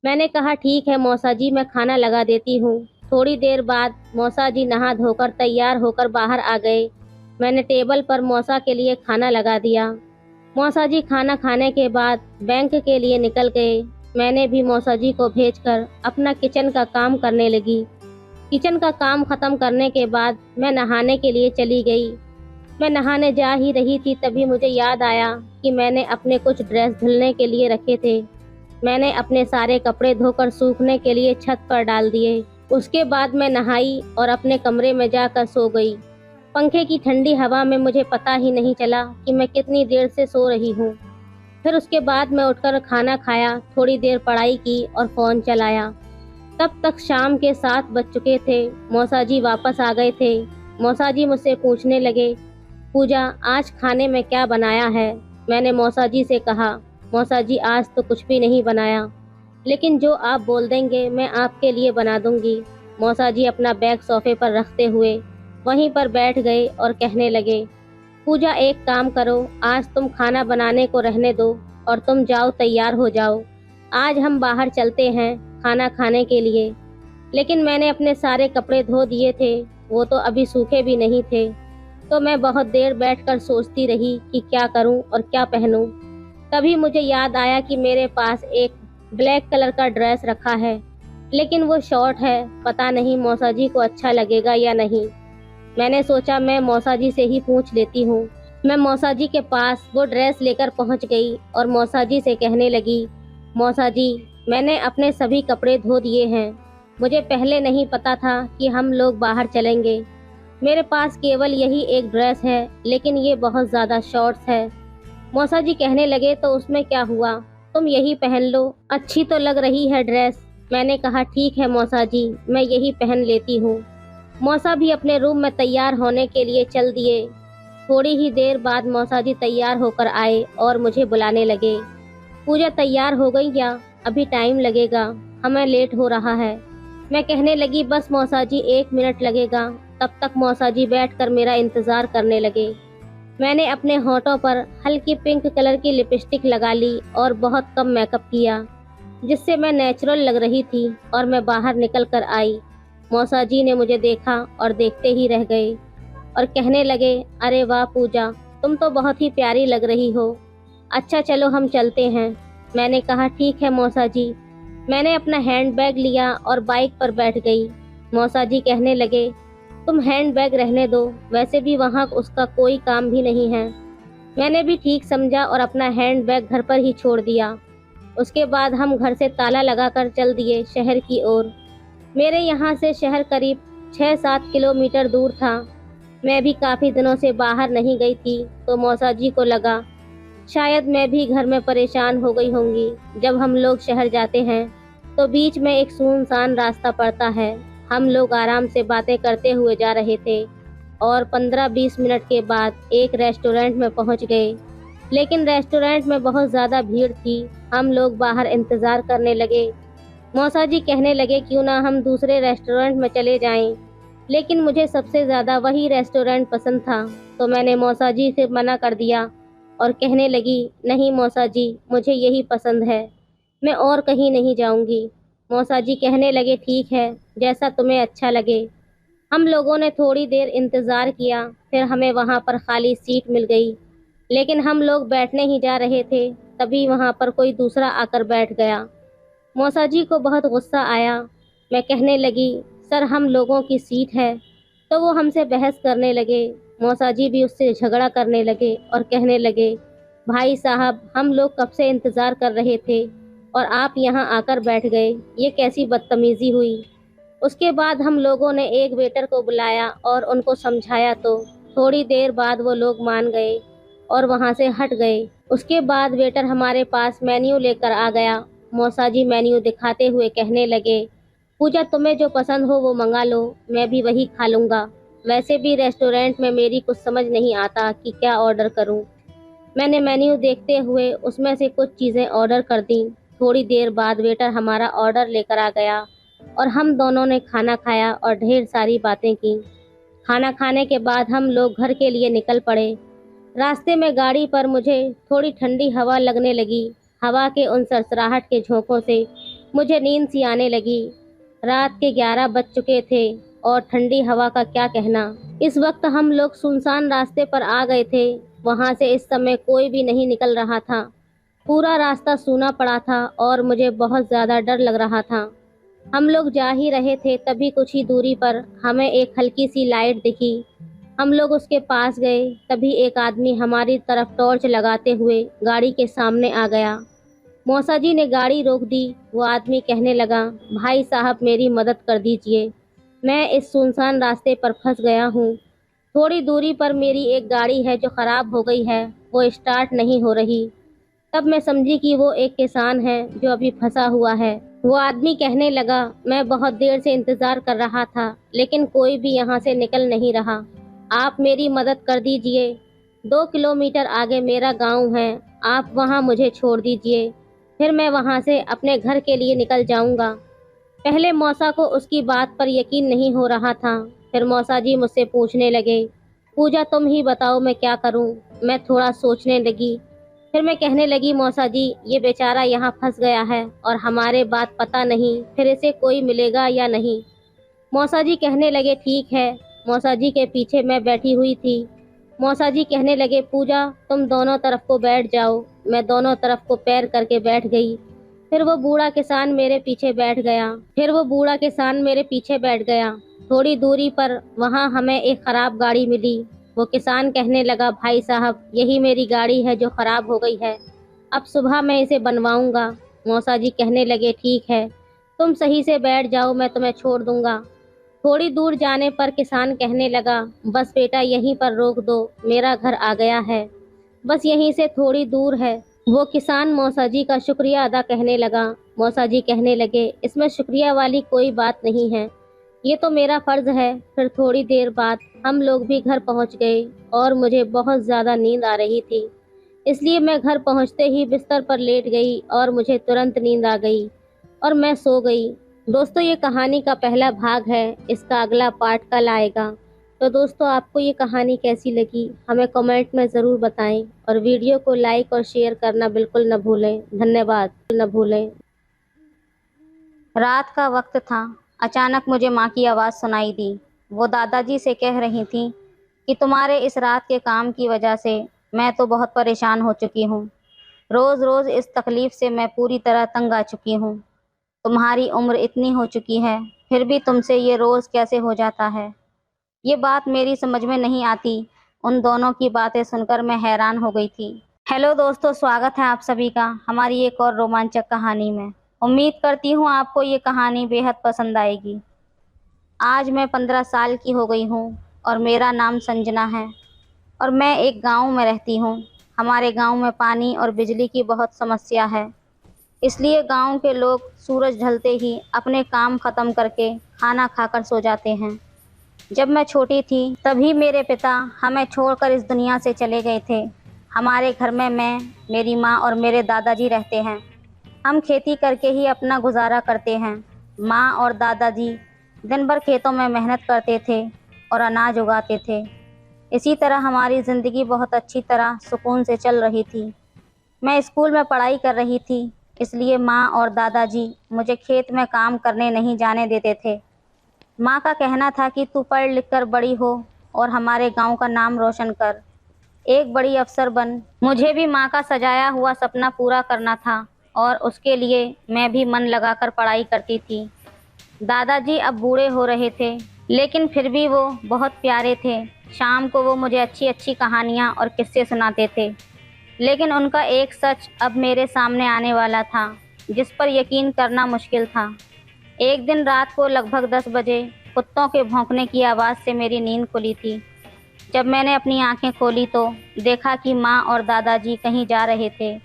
मैंने कहा, ठीक है मौसा जी, मैं खाना लगा देती हूँ। थोड़ी देर बाद मौसा जी नहा धोकर तैयार होकर बाहर आ गए। मैंने टेबल पर मौसा के लिए खाना लगा दिया। मौसा जी खाना खाने के बाद बैंक के लिए निकल गए। मैंने भी मौसा जी को भेजकर अपना किचन का काम करने लगी। किचन का काम खत्म करने के बाद मैं नहाने के लिए चली गई। मैं नहाने जा ही रही थी तभी मुझे याद आया कि मैंने अपने कुछ ड्रेस धुलने के लिए रखे थे। मैंने अपने सारे कपड़े धोकर सूखने के लिए छत पर डाल दिए। उसके बाद मैं नहाई और अपने कमरे में जाकर सो गई। पंखे की ठंडी हवा में मुझे पता ही नहीं चला कि मैं कितनी देर से सो रही हूँ। फिर उसके बाद मैं उठकर खाना खाया, थोड़ी देर पढ़ाई की और फ़ोन चलाया। तब तक शाम के 7 बज चुके थे। मौसा जी वापस आ गए थे। मौसा जी मुझसे पूछने लगे, पूजा आज खाने में क्या बनाया है? मैंने मौसा जी से कहा, मौसा जी आज तो कुछ भी नहीं बनाया, लेकिन जो आप बोल देंगे मैं आपके लिए बना दूंगी। मौसा जी अपना बैग सोफे पर रखते हुए वहीं पर बैठ गए और कहने लगे, पूजा एक काम करो, आज तुम खाना बनाने को रहने दो और तुम जाओ तैयार हो जाओ। आज हम बाहर चलते हैं खाना खाने के लिए। लेकिन मैंने अपने सारे कपड़े धो दिए थे, वो तो अभी सूखे भी नहीं थे। तो मैं बहुत देर बैठकर सोचती रही कि क्या करूं और क्या पहनूं। तभी मुझे याद आया कि मेरे पास एक ब्लैक कलर का ड्रेस रखा है, लेकिन वो शॉर्ट है, पता नहीं मौसा जी को अच्छा लगेगा या नहीं। मैंने सोचा मैं मौसा जी से ही पूछ लेती हूँ। मैं मौसा जी के पास वो ड्रेस लेकर पहुँच गई और मौसा जी से कहने लगी, मौसा जी मैंने अपने सभी कपड़े धो दिए हैं। मुझे पहले नहीं पता था कि हम लोग बाहर चलेंगे। मेरे पास केवल यही एक ड्रेस है, लेकिन ये बहुत ज़्यादा शॉर्ट्स है। मौसा जी कहने लगे, तो उसमें क्या हुआ, तुम यही पहन लो, अच्छी तो लग रही है ड्रेस। मैंने कहा ठीक है मौसा जी, मैं यही पहन लेती हूँ। मौसा भी अपने रूम में तैयार होने के लिए चल दिए। थोड़ी ही देर बाद मौसा जी तैयार होकर आए और मुझे बुलाने लगे, पूजा तैयार हो गई क्या? अभी टाइम लगेगा, हमें लेट हो रहा है। मैं कहने लगी बस मौसा जी 1 मिनट लगेगा। तब तक मौसा जी बैठकर मेरा इंतज़ार करने लगे। मैंने अपने होठों पर हल्की पिंक कलर की लिपस्टिक लगा ली और बहुत कम मेकअप किया, जिससे मैं नेचुरल लग रही थी और मैं बाहर निकल कर आई। मौसा जी ने मुझे देखा और देखते ही रह गए और कहने लगे, अरे वाह पूजा, तुम तो बहुत ही प्यारी लग रही हो। अच्छा चलो हम चलते हैं। मैंने कहा ठीक है मौसा जी। मैंने अपना हैंड बैग लिया और बाइक पर बैठ गई। मौसा जी कहने लगे, तुम हैंड बैग रहने दो, वैसे भी वहाँ उसका कोई काम भी नहीं है। मैंने भी ठीक समझा और अपना हैंड बैग घर पर ही छोड़ दिया। उसके बाद हम घर से ताला लगाकर चल दिए शहर की ओर। मेरे यहाँ से शहर करीब 6-7 किलोमीटर दूर था। मैं भी काफ़ी दिनों से बाहर नहीं गई थी, तो मौसा जी को लगा शायद मैं भी घर में परेशान हो गई होंगी। जब हम लोग शहर जाते हैं तो बीच में एक सुनसान रास्ता पड़ता है। हम लोग आराम से बातें करते हुए जा रहे थे और 15-20 मिनट के बाद एक रेस्टोरेंट में पहुंच गए। लेकिन रेस्टोरेंट में बहुत ज़्यादा भीड़ थी। हम लोग बाहर इंतज़ार करने लगे। मौसा जी कहने लगे क्यों ना हम दूसरे रेस्टोरेंट में चले जाएं, लेकिन मुझे सबसे ज़्यादा वही रेस्टोरेंट पसंद था, तो मैंने मौसा जी से मना कर दिया और कहने लगी, नहीं मौसा जी, मुझे यही पसंद है, मैं और कहीं नहीं जाऊंगी। मौसा जी कहने लगे ठीक है, जैसा तुम्हें अच्छा लगे। हम लोगों ने थोड़ी देर इंतज़ार किया, फिर हमें वहाँ पर खाली सीट मिल गई। लेकिन हम लोग बैठने ही जा रहे थे, तभी वहाँ पर कोई दूसरा आकर बैठ गया। मौसा जी को बहुत गुस्सा आया। मैं कहने लगी, सर हम लोगों की सीट है, तो वो हमसे बहस करने लगे। मौसा जी भी उससे झगड़ा करने लगे और कहने लगे, भाई साहब हम लोग कब से इंतज़ार कर रहे थे और आप यहाँ आकर बैठ गए, ये कैसी बदतमीज़ी हुई। उसके बाद हम लोगों ने एक वेटर को बुलाया और उनको समझाया, तो थोड़ी देर बाद वो लोग मान गए और वहाँ से हट गए। उसके बाद वेटर हमारे पास मेन्यू लेकर आ गया। मौसा जी मेन्यू दिखाते हुए कहने लगे, पूजा तुम्हें जो पसंद हो वो मंगा लो, मैं भी वही खा लूँगा। वैसे भी रेस्टोरेंट में मेरी कुछ समझ नहीं आता कि क्या ऑर्डर करूं। मैंने मेन्यू देखते हुए उसमें से कुछ चीज़ें ऑर्डर कर दी। थोड़ी देर बाद वेटर हमारा ऑर्डर लेकर आ गया और हम दोनों ने खाना खाया और ढेर सारी बातें की। खाना खाने के बाद हम लोग घर के लिए निकल पड़े। रास्ते में गाड़ी पर मुझे थोड़ी ठंडी हवा लगने लगी। हवा के उन सरसराहट के झोंकों से मुझे नींद सी आने लगी। रात के 11 बज चुके थे। और ठंडी हवा का क्या कहना। इस वक्त हम लोग सुनसान रास्ते पर आ गए थे। वहां से इस समय कोई भी नहीं निकल रहा था। पूरा रास्ता सूना पड़ा था और मुझे बहुत ज़्यादा डर लग रहा था। हम लोग जा ही रहे थे, तभी कुछ ही दूरी पर हमें एक हल्की सी लाइट दिखी। हम लोग उसके पास गए, तभी एक आदमी हमारी तरफ टॉर्च लगाते हुए गाड़ी के सामने आ गया। मौसा जी ने गाड़ी रोक दी। वो आदमी कहने लगा, भाई साहब मेरी मदद कर दीजिए, मैं इस सुनसान रास्ते पर फंस गया हूँ। थोड़ी दूरी पर मेरी एक गाड़ी है जो ख़राब हो गई है, वो स्टार्ट नहीं हो रही। तब मैं समझी कि वो एक किसान है जो अभी फंसा हुआ है। वो आदमी कहने लगा, मैं बहुत देर से इंतज़ार कर रहा था लेकिन कोई भी यहाँ से निकल नहीं रहा। आप मेरी मदद कर दीजिए। 2 किलोमीटर आगे मेरा गांव है, आप वहाँ मुझे छोड़ दीजिए, फिर मैं वहाँ से अपने घर के लिए निकल जाऊँगा। पहले मौसा को उसकी बात पर यकीन नहीं हो रहा था। फिर मौसा जी मुझसे पूछने लगे, पूजा तुम ही बताओ मैं क्या करूँ। मैं थोड़ा सोचने लगी। फिर मैं कहने लगी, मौसा जी ये बेचारा यहाँ फंस गया है और हमारे बात पता नहीं फिर इसे कोई मिलेगा या नहीं। मौसा जी कहने लगे, ठीक है। मौसा जी के पीछे मैं बैठी हुई थी। मौसा जी कहने लगे, पूजा तुम दोनों तरफ को बैठ जाओ। मैं दोनों तरफ को पैर करके बैठ गई। फिर वो बूढ़ा किसान मेरे पीछे बैठ गया। थोड़ी दूरी पर वहाँ हमें एक खराब गाड़ी मिली। वो किसान कहने लगा, भाई साहब यही मेरी गाड़ी है जो खराब हो गई है, अब सुबह मैं इसे बनवाऊंगा। मौसा जी कहने लगे, ठीक है, तुम सही से बैठ जाओ, मैं तुम्हें छोड़ दूंगा। थोड़ी दूर जाने पर किसान कहने लगा, बस बेटा यहीं पर रोक दो, मेरा घर आ गया है, बस यहीं से थोड़ी दूर है। वो किसान मौसा जी का शुक्रिया अदा कहने लगा। मौसा जी कहने लगे, इसमें शुक्रिया वाली कोई बात नहीं है, ये तो मेरा फर्ज है। फिर थोड़ी देर बाद हम लोग भी घर पहुंच गए और मुझे बहुत ज़्यादा नींद आ रही थी, इसलिए मैं घर पहुंचते ही बिस्तर पर लेट गई और मुझे तुरंत नींद आ गई और मैं सो गई। दोस्तों ये कहानी का पहला भाग है, इसका अगला पार्ट कल आएगा। तो दोस्तों आपको ये कहानी कैसी लगी हमें कमेंट में ज़रूर बताएं और वीडियो को लाइक और शेयर करना बिल्कुल न भूलें। धन्यवाद। न भूलें। रात का वक्त था। अचानक मुझे माँ की आवाज़ सुनाई दी। वो दादाजी से कह रही थी कि तुम्हारे इस रात के काम की वजह से मैं तो बहुत परेशान हो चुकी हूँ। रोज़ रोज़ इस तकलीफ़ से मैं पूरी तरह तंग आ चुकी हूँ। तुम्हारी उम्र इतनी हो चुकी है, फिर भी तुमसे ये रोज़ कैसे हो जाता है? ये बात मेरी समझ में नहीं आती। उन दोनों की बातें सुनकर मैं हैरान हो गई थी। हेलो दोस्तों, स्वागत है आप सभी का हमारी एक और रोमांचक कहानी में। उम्मीद करती हूँ आपको ये कहानी बेहद पसंद आएगी। आज मैं 15 साल की हो गई हूँ और मेरा नाम संजना है और मैं एक गांव में रहती हूँ। हमारे गांव में पानी और बिजली की बहुत समस्या है, इसलिए गांव के लोग सूरज ढलते ही अपने काम ख़त्म करके खाना खाकर सो जाते हैं। जब मैं छोटी थी तभी मेरे पिता हमें छोड़कर इस दुनिया से चले गए थे। हमारे घर में मैं, मेरी माँ और मेरे दादाजी रहते हैं। हम खेती करके ही अपना गुजारा करते हैं। माँ और दादाजी दिन भर खेतों में मेहनत करते थे और अनाज उगाते थे। इसी तरह हमारी ज़िंदगी बहुत अच्छी तरह सुकून से चल रही थी। मैं स्कूल में पढ़ाई कर रही थी, इसलिए माँ और दादाजी मुझे खेत में काम करने नहीं जाने देते थे। माँ का कहना था कि तू पढ़ लिख कर बड़ी हो और हमारे गांव का नाम रोशन कर, एक बड़ी अफसर बन। मुझे भी माँ का सजाया हुआ सपना पूरा करना था और उसके लिए मैं भी मन लगाकर पढ़ाई करती थी। दादाजी अब बूढ़े हो रहे थे, लेकिन फिर भी वो बहुत प्यारे थे। शाम को वो मुझे अच्छी अच्छी कहानियाँ और किस्से सुनाते थे, लेकिन उनका एक सच अब मेरे सामने आने वाला था, जिस पर यकीन करना मुश्किल था। एक दिन रात को लगभग 10 बजे कुत्तों के भौंकने की आवाज़ से मेरी नींद खुली थी। जब मैंने अपनी आंखें खोली तो देखा कि माँ और दादाजी कहीं जा रहे थे।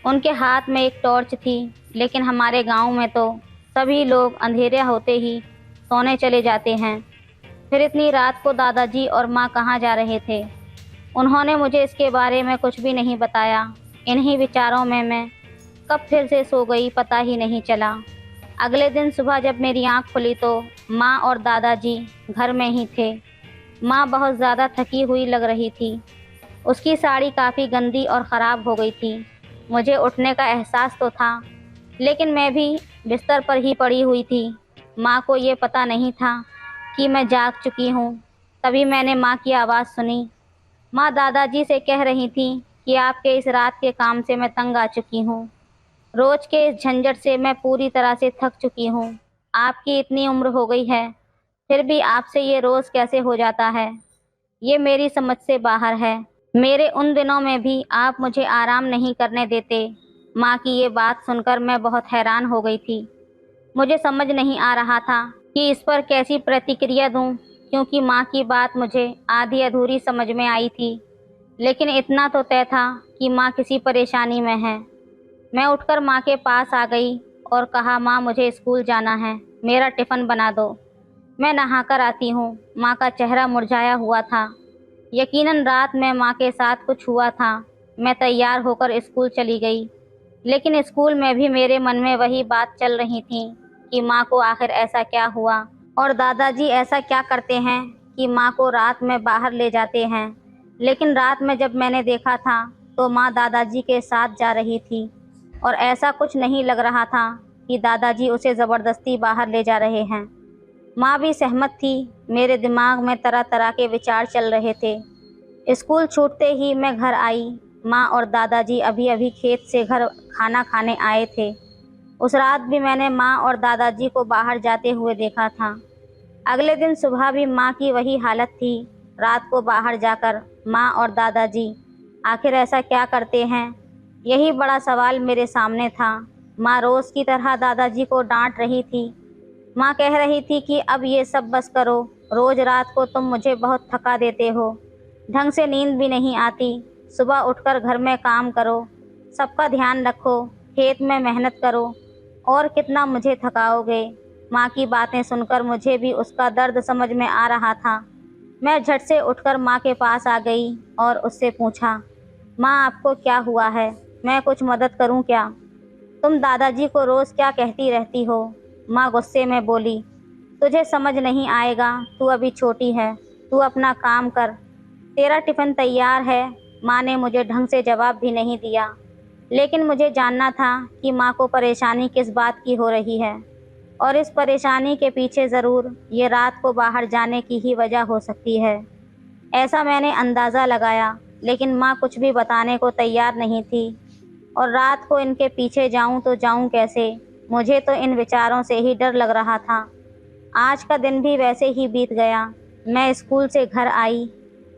उनके हाथ में एक टॉर्च थी, लेकिन हमारे गांव में तो सभी लोग अंधेरा होते ही सोने चले जाते हैं। फिर इतनी रात को दादाजी और माँ कहाँ जा रहे थे? उन्होंने मुझे इसके बारे में कुछ भी नहीं बताया। इन्हीं विचारों में मैं कब फिर से सो गई पता ही नहीं चला। अगले दिन सुबह जब मेरी आँख खुली तो माँ और दादाजी घर में ही थे। माँ बहुत ज़्यादा थकी हुई लग रही थी। उसकी साड़ी काफ़ी गंदी और ख़राब हो गई थी। मुझे उठने का एहसास तो था, लेकिन मैं भी बिस्तर पर ही पड़ी हुई थी। माँ को ये पता नहीं था कि मैं जाग चुकी हूँ, तभी मैंने माँ की आवाज़ सुनी। माँ दादाजी से कह रही थी कि आपके इस रात के काम से मैं तंग आ चुकी हूँ। रोज के इस झंझट से मैं पूरी तरह से थक चुकी हूँ। आपकी इतनी उम्र हो गई है, फिर भी आपसे ये रोज कैसे हो जाता है? ये मेरी समझ से बाहर है। मेरे उन दिनों में भी आप मुझे आराम नहीं करने देते। माँ की ये बात सुनकर मैं बहुत हैरान हो गई थी। मुझे समझ नहीं आ रहा था कि इस पर कैसी प्रतिक्रिया दूं, क्योंकि माँ की बात मुझे आधी अधूरी समझ में आई थी। लेकिन इतना तो तय था कि माँ किसी परेशानी में है। मैं उठकर माँ के पास आ गई और कहा, माँ मुझे स्कूल जाना है, मेरा टिफ़िन बना दो। मैं नहाकर आती हूँ। माँ का चेहरा मुरझाया हुआ था। यकीनन रात में माँ के साथ कुछ हुआ था। मैं तैयार होकर स्कूल चली गई, लेकिन स्कूल में भी मेरे मन में वही बात चल रही थी कि माँ को आखिर ऐसा क्या हुआ और दादाजी ऐसा क्या करते हैं कि माँ को रात में बाहर ले जाते हैं। लेकिन रात में जब मैंने देखा था तो माँ दादाजी के साथ जा रही थी और ऐसा कुछ नहीं लग रहा था कि दादाजी उसे ज़बरदस्ती बाहर ले जा रहे हैं। माँ भी सहमत थी। मेरे दिमाग में तरह तरह के विचार चल रहे थे। स्कूल छूटते ही मैं घर आई। माँ और दादाजी अभी अभी खेत से घर खाना खाने आए थे। उस रात भी मैंने माँ और दादाजी को बाहर जाते हुए देखा था। अगले दिन सुबह भी माँ की वही हालत थी। रात को बाहर जाकर माँ और दादाजी आखिर ऐसा क्या करते हैं, यही बड़ा सवाल मेरे सामने था। माँ रोज़ की तरह दादाजी को डांट रही थी। माँ कह रही थी कि अब ये सब बस करो, रोज़ रात को तुम मुझे बहुत थका देते हो, ढंग से नींद भी नहीं आती। सुबह उठकर घर में काम करो, सबका ध्यान रखो, खेत में मेहनत करो, और कितना मुझे थकाओगे। माँ की बातें सुनकर मुझे भी उसका दर्द समझ में आ रहा था। मैं झट से उठकर माँ के पास आ गई और उससे पूछा, माँ आपको क्या हुआ है? मैं कुछ मदद करूँ क्या? तुम दादाजी को रोज़ क्या कहती रहती हो? माँ गुस्से में बोली, तुझे समझ नहीं आएगा, तू अभी छोटी है, तू अपना काम कर, तेरा टिफ़िन तैयार है। माँ ने मुझे ढंग से जवाब भी नहीं दिया, लेकिन मुझे जानना था कि माँ को परेशानी किस बात की हो रही है, और इस परेशानी के पीछे ज़रूर ये रात को बाहर जाने की ही वजह हो सकती है। ऐसा मैंने अंदाज़ा लगाया, लेकिन माँ कुछ भी बताने को तैयार नहीं थी। और रात को इनके पीछे जाऊँ तो जाऊँ कैसे? मुझे तो इन विचारों से ही डर लग रहा था। आज का दिन भी वैसे ही बीत गया। मैं स्कूल से घर आई।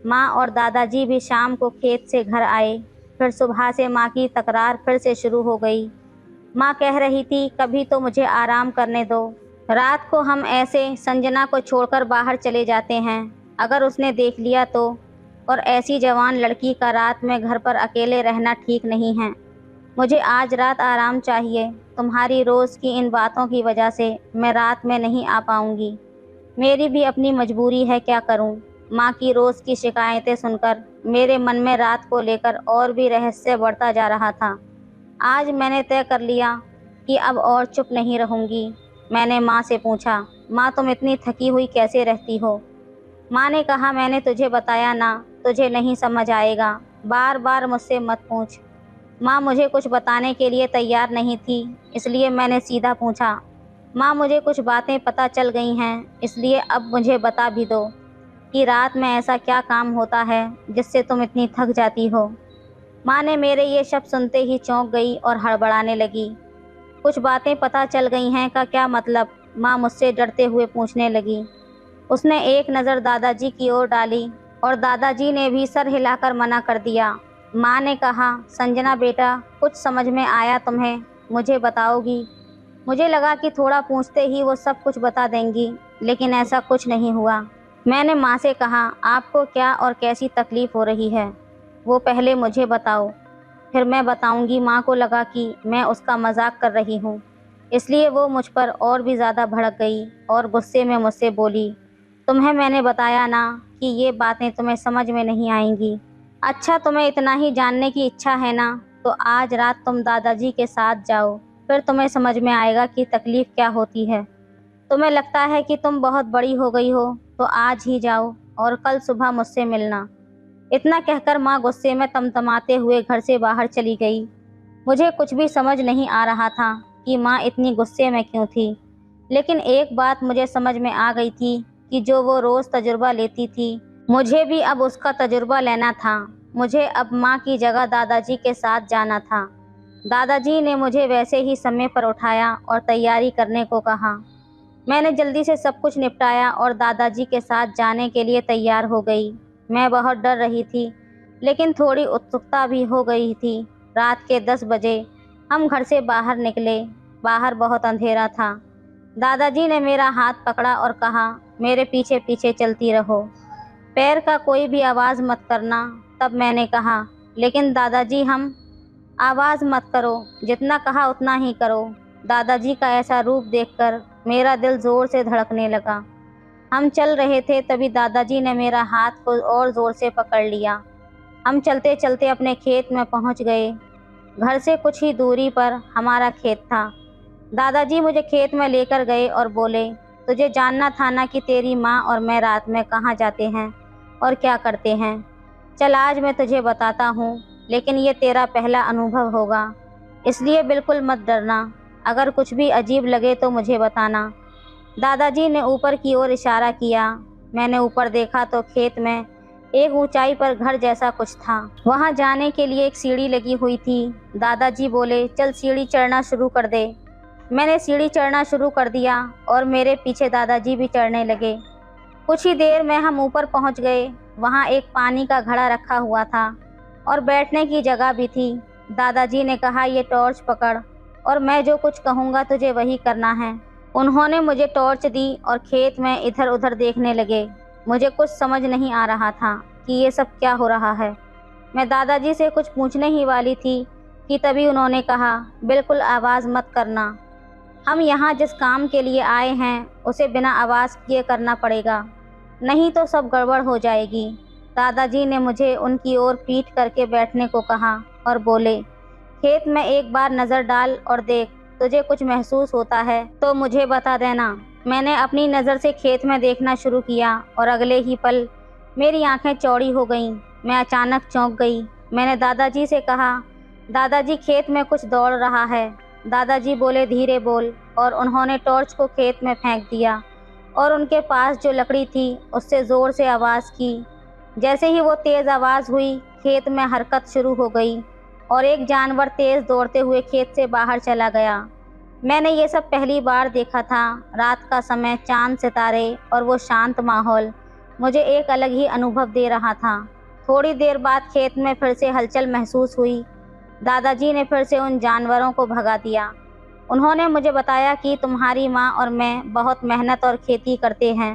माँ और दादाजी भी शाम को खेत से घर आए। फिर सुबह से माँ की तकरार फिर से शुरू हो गई। माँ कह रही थी, कभी तो मुझे आराम करने दो। रात को हम ऐसे संजना को छोड़कर बाहर चले जाते हैं, अगर उसने देख लिया तो। और ऐसी जवान लड़की का रात में घर पर अकेले रहना ठीक नहीं है। मुझे आज रात आराम चाहिए। तुम्हारी रोज़ की इन बातों की वजह से मैं रात में नहीं आ पाऊँगी। मेरी भी अपनी मजबूरी है, क्या करूँ? माँ की रोज़ की शिकायतें सुनकर मेरे मन में रात को लेकर और भी रहस्य बढ़ता जा रहा था। आज मैंने तय कर लिया कि अब और चुप नहीं रहूँगी। मैंने माँ से पूछा, माँ तुम इतनी थकी हुई कैसे रहती हो? माँ ने कहा, मैंने तुझे बताया ना, तुझे नहीं समझ आएगा, बार बार मुझसे मत पूछ। माँ मुझे कुछ बताने के लिए तैयार नहीं थी, इसलिए मैंने सीधा पूछा, माँ मुझे कुछ बातें पता चल गई हैं, इसलिए अब मुझे बता भी दो कि रात में ऐसा क्या काम होता है जिससे तुम इतनी थक जाती हो। माँ ने मेरे ये शब्द सुनते ही चौंक गई और हड़बड़ाने लगी। कुछ बातें पता चल गई हैं का क्या मतलब? माँ मुझसे डरते हुए पूछने लगी। उसने एक नज़र दादाजी की ओर डाली और दादाजी ने भी सर हिलाकर मना कर दिया। माँ ने कहा, संजना बेटा, कुछ समझ में आया तुम्हें? मुझे बताओगी? मुझे लगा कि थोड़ा पूछते ही वो सब कुछ बता देंगी, लेकिन ऐसा कुछ नहीं हुआ। मैंने माँ से कहा, आपको क्या और कैसी तकलीफ़ हो रही है, वो पहले मुझे बताओ, फिर मैं बताऊंगी। माँ को लगा कि मैं उसका मजाक कर रही हूँ, इसलिए वो मुझ पर और भी ज़्यादा भड़क गई और गुस्से में मुझसे बोली, तुम्हें मैंने बताया ना कि ये बातें तुम्हें समझ में नहीं आएंगी। अच्छा, तुम्हें इतना ही जानने की इच्छा है ना, तो आज रात तुम दादाजी के साथ जाओ, फिर तुम्हें समझ में आएगा कि तकलीफ़ क्या होती है। तुम्हें लगता है कि तुम बहुत बड़ी हो गई हो, तो आज ही जाओ और कल सुबह मुझसे मिलना। इतना कहकर माँ गुस्से में तमतमाते हुए घर से बाहर चली गई। मुझे कुछ भी समझ नहीं आ रहा था कि माँ इतनी गुस्से में क्यों थी, लेकिन एक बात मुझे समझ में आ गई थी कि जो वो रोज़ तजुर्बा लेती थी, मुझे भी अब उसका तजुर्बा लेना था। मुझे अब माँ की जगह दादाजी के साथ जाना था। दादाजी ने मुझे वैसे ही समय पर उठाया और तैयारी करने को कहा। मैंने जल्दी से सब कुछ निपटाया और दादाजी के साथ जाने के लिए तैयार हो गई। मैं बहुत डर रही थी, लेकिन थोड़ी उत्सुकता भी हो गई थी। रात के 10 बजे हम घर से बाहर निकले। बाहर बहुत अंधेरा था। दादाजी ने मेरा हाथ पकड़ा और कहा, मेरे पीछे पीछे चलती रहो, पैर का कोई भी आवाज़ मत करना। तब मैंने कहा, लेकिन दादाजी हम आवाज़ मत करो, जितना कहा उतना ही करो। दादाजी का ऐसा रूप देखकर मेरा दिल ज़ोर से धड़कने लगा। हम चल रहे थे, तभी दादाजी ने मेरा हाथ को और ज़ोर से पकड़ लिया। हम चलते चलते अपने खेत में पहुंच गए। घर से कुछ ही दूरी पर हमारा खेत था। दादाजी मुझे खेत में लेकर गए और बोले, तुझे जानना था ना कि तेरी माँ और मैं रात में कहाँ जाते हैं और क्या करते हैं। चल आज मैं तुझे बताता हूँ, लेकिन ये तेरा पहला अनुभव होगा, इसलिए बिल्कुल मत डरना। अगर कुछ भी अजीब लगे तो मुझे बताना। दादाजी ने ऊपर की ओर इशारा किया। मैंने ऊपर देखा तो खेत में एक ऊंचाई पर घर जैसा कुछ था। वहां जाने के लिए एक सीढ़ी लगी हुई थी। दादाजी बोले, चल सीढ़ी चढ़ना शुरू कर दे। मैंने सीढ़ी चढ़ना शुरू कर दिया और मेरे पीछे दादाजी भी चढ़ने लगे। कुछ ही देर में हम ऊपर पहुंच गए। वहां एक पानी का घड़ा रखा हुआ था और बैठने की जगह भी थी। दादाजी ने कहा, ये टॉर्च पकड़ और मैं जो कुछ कहूँगा तुझे वही करना है। उन्होंने मुझे टॉर्च दी और खेत में इधर उधर देखने लगे। मुझे कुछ समझ नहीं आ रहा था कि ये सब क्या हो रहा है। मैं दादाजी से कुछ पूछने ही वाली थी कि तभी उन्होंने कहा, बिल्कुल आवाज़ मत करना। हम यहाँ जिस काम के लिए आए हैं उसे बिना आवाज़ किए करना पड़ेगा, नहीं तो सब गड़बड़ हो जाएगी। दादाजी ने मुझे उनकी ओर पीठ करके बैठने को कहा और बोले, खेत में एक बार नज़र डाल और देख, तुझे कुछ महसूस होता है तो मुझे बता देना। मैंने अपनी नज़र से खेत में देखना शुरू किया और अगले ही पल मेरी आंखें चौड़ी हो गईं। मैं अचानक चौंक गई। मैंने दादाजी से कहा, दादाजी खेत में कुछ दौड़ रहा है। दादाजी बोले, धीरे बोल, और उन्होंने टॉर्च को खेत में फेंक दिया और उनके पास जो लकड़ी थी उससे ज़ोर से आवाज़ की। जैसे ही वो तेज़ आवाज़ हुई, खेत में हरकत शुरू हो गई और एक जानवर तेज़ दौड़ते हुए खेत से बाहर चला गया। मैंने ये सब पहली बार देखा था। रात का समय, चांद, सितारे और वो शांत माहौल मुझे एक अलग ही अनुभव दे रहा था। थोड़ी देर बाद खेत में फिर से हलचल महसूस हुई। दादाजी ने फिर से उन जानवरों को भगा दिया। उन्होंने मुझे बताया कि तुम्हारी माँ और मैं बहुत मेहनत और खेती करते हैं।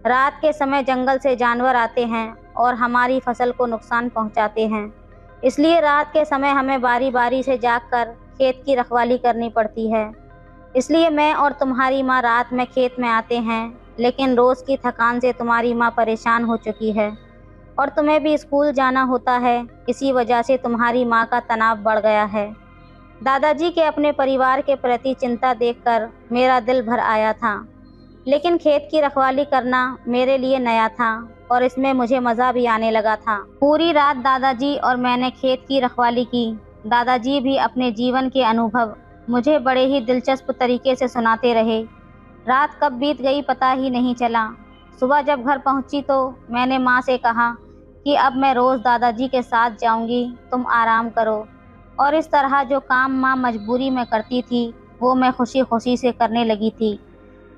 रात के समय जंगल से जानवर आते हैं और हमारी फसल को नुकसान पहुँचाते हैं, इसलिए रात के समय हमें बारी बारी से जागकर खेत की रखवाली करनी पड़ती है। इसलिए मैं और तुम्हारी माँ रात में खेत में आते हैं, लेकिन रोज़ की थकान से तुम्हारी माँ परेशान हो चुकी है और तुम्हें भी स्कूल जाना होता है। इसी वजह से तुम्हारी माँ का तनाव बढ़ गया है। दादाजी के अपने परिवार के प्रति चिंता देखकर मेरा दिल भर आया था, लेकिन खेत की रखवाली करना मेरे लिए नया था और इसमें मुझे मज़ा भी आने लगा था। पूरी रात दादाजी और मैंने खेत की रखवाली की। दादाजी भी अपने जीवन के अनुभव मुझे बड़े ही दिलचस्प तरीके से सुनाते रहे। रात कब बीत गई पता ही नहीं चला। सुबह जब घर पहुंची तो मैंने माँ से कहा कि अब मैं रोज़ दादाजी के साथ जाऊंगी, तुम आराम करो। और इस तरह जो काम माँ मजबूरी में करती थी वो मैं खुशी खुशी से करने लगी थी।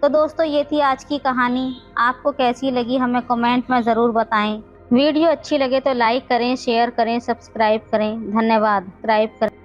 तो दोस्तों, ये थी आज की कहानी। आपको कैसी लगी हमें कमेंट में ज़रूर बताएं। वीडियो अच्छी लगे तो लाइक करें, शेयर करें, सब्सक्राइब करें। धन्यवाद। सब्सक्राइब करें।